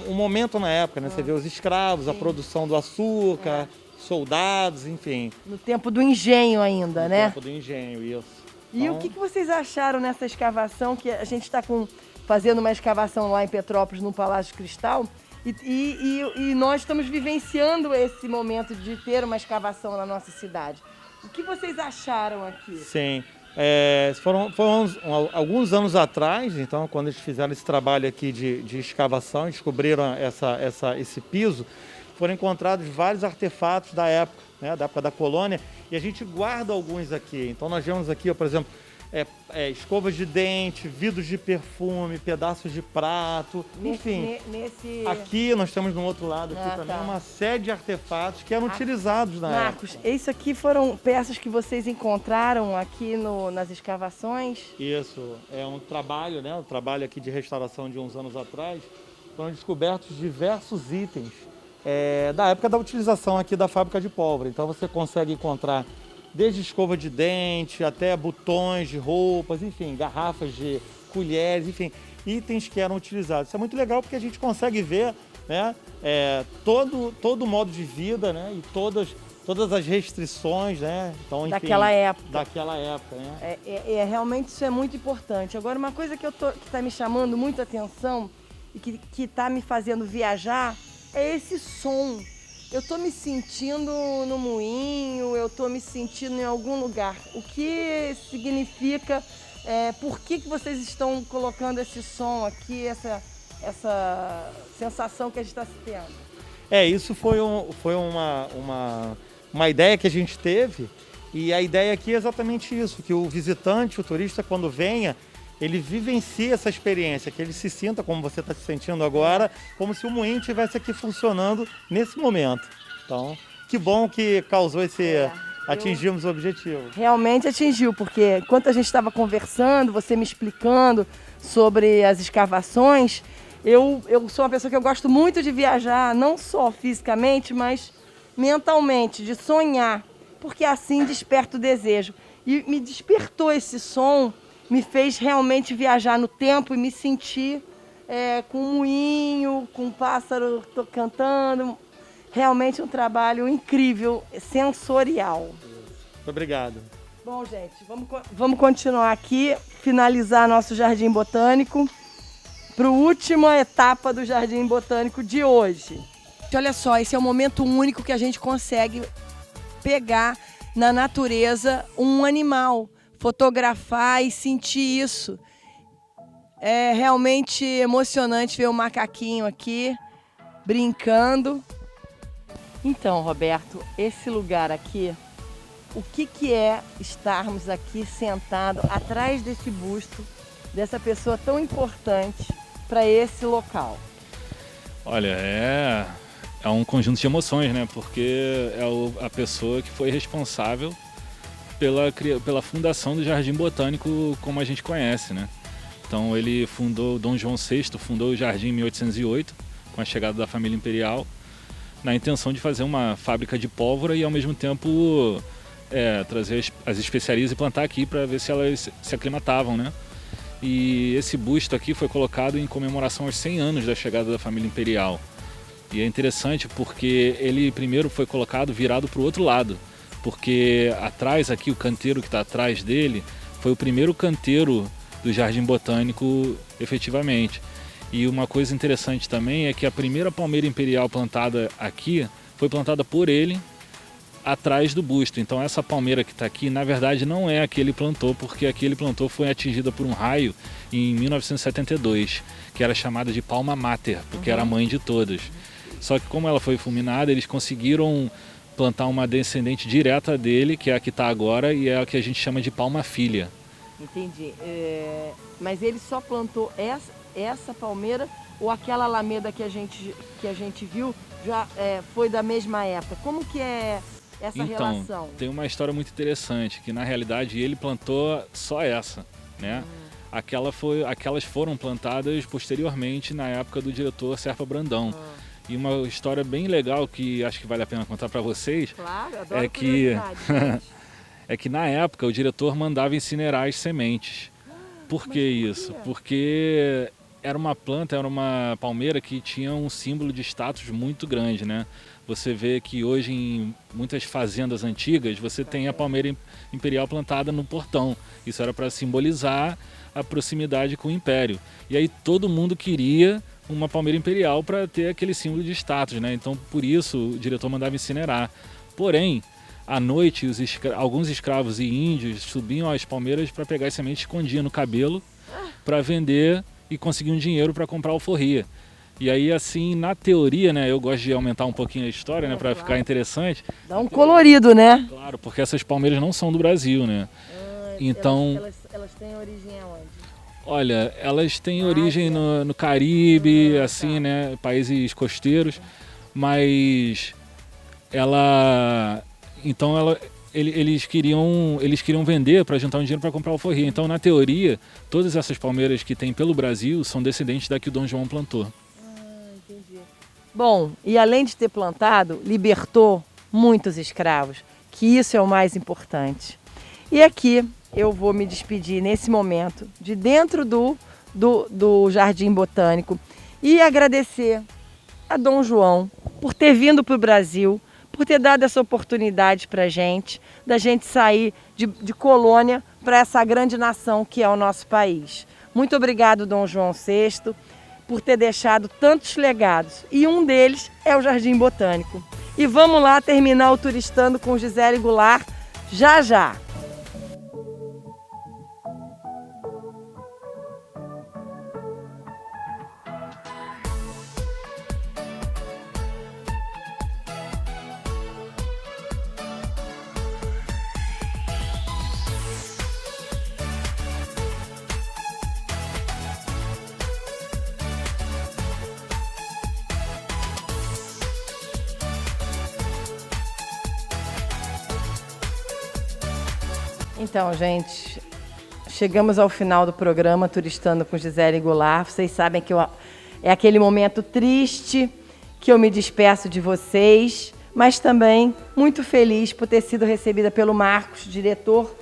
um momento na época, né? Você vê os escravos, sim, a produção do açúcar, soldados, enfim. No tempo do engenho ainda, né? No tempo do engenho, isso. E então, o que vocês acharam nessa escavação, que a gente está fazendo uma escavação lá em Petrópolis, no Palácio Cristal, e nós estamos vivenciando esse momento de ter uma escavação na nossa cidade. O que vocês acharam aqui? Sim, foram alguns anos atrás, então, quando eles fizeram esse trabalho aqui de escavação, descobriram esse piso, foram encontrados vários artefatos da época, né, da época da colônia, e a gente guarda alguns aqui. Então nós vemos aqui, por exemplo, escovas de dente, vidros de perfume, pedaços de prato, enfim. Aqui nós temos no outro lado aqui também uma série de artefatos que eram utilizados na época. Marcos, isso aqui foram peças que vocês encontraram aqui nas escavações? Isso, é um trabalho, né? Um trabalho aqui de restauração de uns anos atrás. Foram descobertos diversos itens da época da utilização aqui da fábrica de pólvora. Então você consegue encontrar desde escova de dente até botões de roupas, enfim, garrafas de colheres, enfim, itens que eram utilizados. Isso é muito legal porque a gente consegue ver, né, todo o modo de vida, né, e todas as restrições, né, então, enfim, daquela época. Né? Realmente isso é muito importante. Agora, uma coisa que está me chamando muito a atenção e que está me fazendo viajar é esse som. Eu estou me sentindo no moinho, eu estou me sentindo em algum lugar. O que significa, por que vocês estão colocando esse som aqui, essa sensação que a gente está tendo? Isso foi uma ideia que a gente teve, e a ideia aqui é exatamente isso, que o visitante, o turista, quando venha, ele vivencia essa experiência, que ele se sinta, como você está se sentindo agora, como se o moinho estivesse aqui funcionando nesse momento. Então, que bom que causou atingimos o objetivo. Realmente atingiu, porque enquanto a gente estava conversando, você me explicando sobre as escavações, eu sou uma pessoa que eu gosto muito de viajar, não só fisicamente, mas mentalmente, de sonhar, porque assim desperta o desejo. E me despertou esse som, me fez realmente viajar no tempo e me sentir com um moinho, com um pássaro cantando. Realmente um trabalho incrível, sensorial. Muito obrigado. Bom, gente, vamos continuar aqui, finalizar nosso Jardim Botânico para a última etapa do Jardim Botânico de hoje. Olha só, esse é um momento único que a gente consegue pegar na natureza um animal, fotografar e sentir isso. É realmente emocionante ver o macaquinho aqui, brincando. Então, Roberto, esse lugar aqui, o que é estarmos aqui sentados atrás desse busto, dessa pessoa tão importante para esse local? Olha, é um conjunto de emoções, né? Porque é a pessoa que foi responsável pela fundação do Jardim Botânico como a gente conhece, né? Então ele fundou, Dom João VI fundou o jardim em 1808, com a chegada da família imperial, na intenção de fazer uma fábrica de pólvora e ao mesmo tempo trazer as especiarias e plantar aqui para ver se elas se aclimatavam, né? E esse busto aqui foi colocado em comemoração aos 100 anos da chegada da família imperial. E é interessante porque ele primeiro foi colocado virado para o outro lado, porque atrás aqui, o canteiro que está atrás dele, foi o primeiro canteiro do Jardim Botânico efetivamente. E uma coisa interessante também é que a primeira palmeira imperial plantada aqui foi plantada por ele atrás do busto. Então essa palmeira que está aqui, na verdade, não é a que ele plantou, porque a que ele plantou foi atingida por um raio em 1972, que era chamada de Palma Mater, porque era a mãe de todas. Só que como ela foi fulminada, eles conseguiram plantar uma descendente direta dele, que é a que está agora, e é a que a gente chama de Palma Filha. Entendi. Mas ele só plantou essa palmeira ou aquela alameda que a gente viu já foi da mesma época? Como que é essa relação? Tem uma história muito interessante, que na realidade ele plantou só essa, né? Aquelas foram plantadas posteriormente na época do diretor Serpa Brandão. E uma história bem legal que acho que vale a pena contar para vocês, claro, adoro curiosidade, é que na época o diretor mandava incinerar as sementes. Por que isso? Porque era uma palmeira que tinha um símbolo de status muito grande, né? Você vê que hoje em muitas fazendas antigas você tem a palmeira imperial plantada no portão. Isso era para simbolizar a proximidade com o império. E aí todo mundo queria uma palmeira imperial para ter aquele símbolo de status, né? Então por isso o diretor mandava incinerar. Porém, à noite alguns escravos e índios subiam às palmeiras para pegar as sementes, escondiam no cabelo para vender e conseguir um dinheiro para comprar alforria. E aí, assim, na teoria, né, eu gosto de aumentar um pouquinho a história, né, para ficar interessante. Dá um colorido, né? Claro, porque essas palmeiras não são do Brasil, né? Então, elas têm origem aonde? Olha, elas têm origem no Caribe, assim, né, países costeiros, mas eles queriam vender para juntar um dinheiro para comprar alforria. Então, na teoria, todas essas palmeiras que tem pelo Brasil são descendentes da que o Dom João plantou. Entendi. Bom, e além de ter plantado, libertou muitos escravos, que isso é o mais importante. E aqui eu vou me despedir nesse momento de dentro do Jardim Botânico e agradecer a Dom João por ter vindo para o Brasil, por ter dado essa oportunidade para a gente, da gente sair de colônia para essa grande nação que é o nosso país. Muito obrigado, Dom João VI, por ter deixado tantos legados. E um deles é o Jardim Botânico. E vamos lá terminar o Turistando com Gisele Goulart já já. Então, gente, chegamos ao final do programa Turistando com Gisele Goulart. Vocês sabem que é aquele momento triste que eu me despeço de vocês, mas também muito feliz por ter sido recebida pelo Marcos, diretor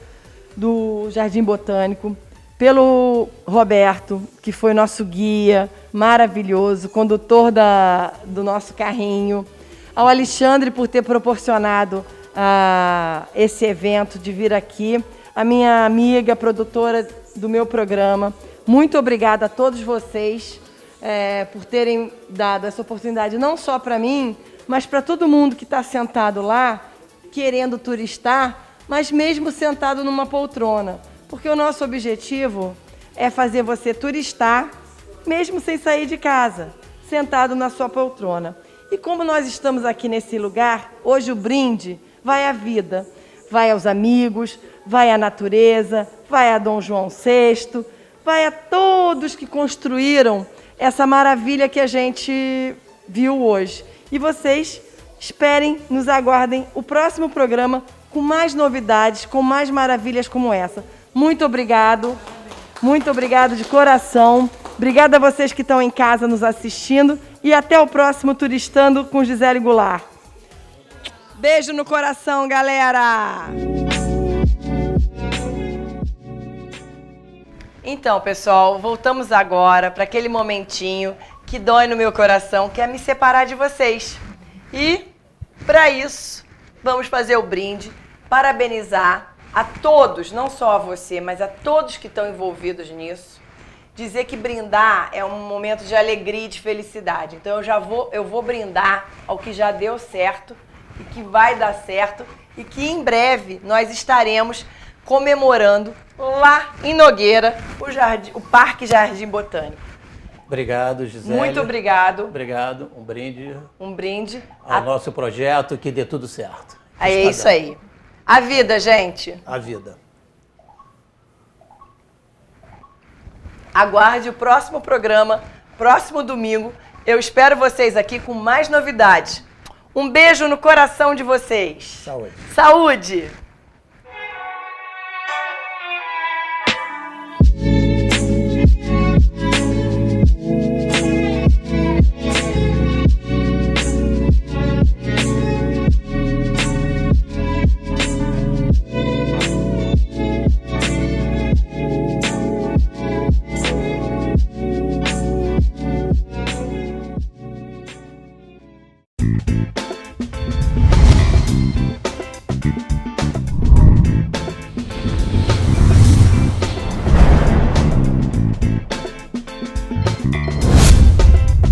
do Jardim Botânico, pelo Roberto, que foi nosso guia maravilhoso, condutor do nosso carrinho, ao Alexandre por ter proporcionado esse evento, de vir aqui, a minha amiga, produtora do meu programa. Muito obrigada a todos vocês por terem dado essa oportunidade, não só para mim, mas para todo mundo que está sentado lá, querendo turistar, mas mesmo sentado numa poltrona. Porque o nosso objetivo é fazer você turistar, mesmo sem sair de casa. sentado na sua poltrona. E como nós estamos aqui nesse lugar, hoje o brinde vai à vida, vai aos amigos, vai à natureza, vai a Dom João VI, vai a todos que construíram essa maravilha que a gente viu hoje. E vocês esperem, nos aguardem o próximo programa com mais novidades, com mais maravilhas como essa. Muito obrigado de coração. Obrigada a vocês que estão em casa nos assistindo e até o próximo Turistando com Gisele Goulart. Beijo no coração, galera! Então, pessoal, voltamos agora para aquele momentinho que dói no meu coração, que é me separar de vocês. E, para isso, vamos fazer o brinde, parabenizar a todos, não só a você, mas a todos que estão envolvidos nisso. Dizer que brindar é um momento de alegria e de felicidade. Então eu vou brindar ao que já deu certo e que vai dar certo e que em breve nós estaremos comemorando lá em Nogueira o Parque Jardim Botânico. Obrigado, Gisele. Muito obrigado. Obrigado. Um brinde ao nosso projeto, que dê tudo certo. É isso aí. A vida, gente. A vida. Aguarde o próximo programa, próximo domingo. Eu espero vocês aqui com mais novidades. Um beijo no coração de vocês. Saúde. Saúde!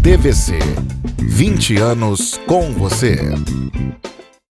TVC, 20 anos com você.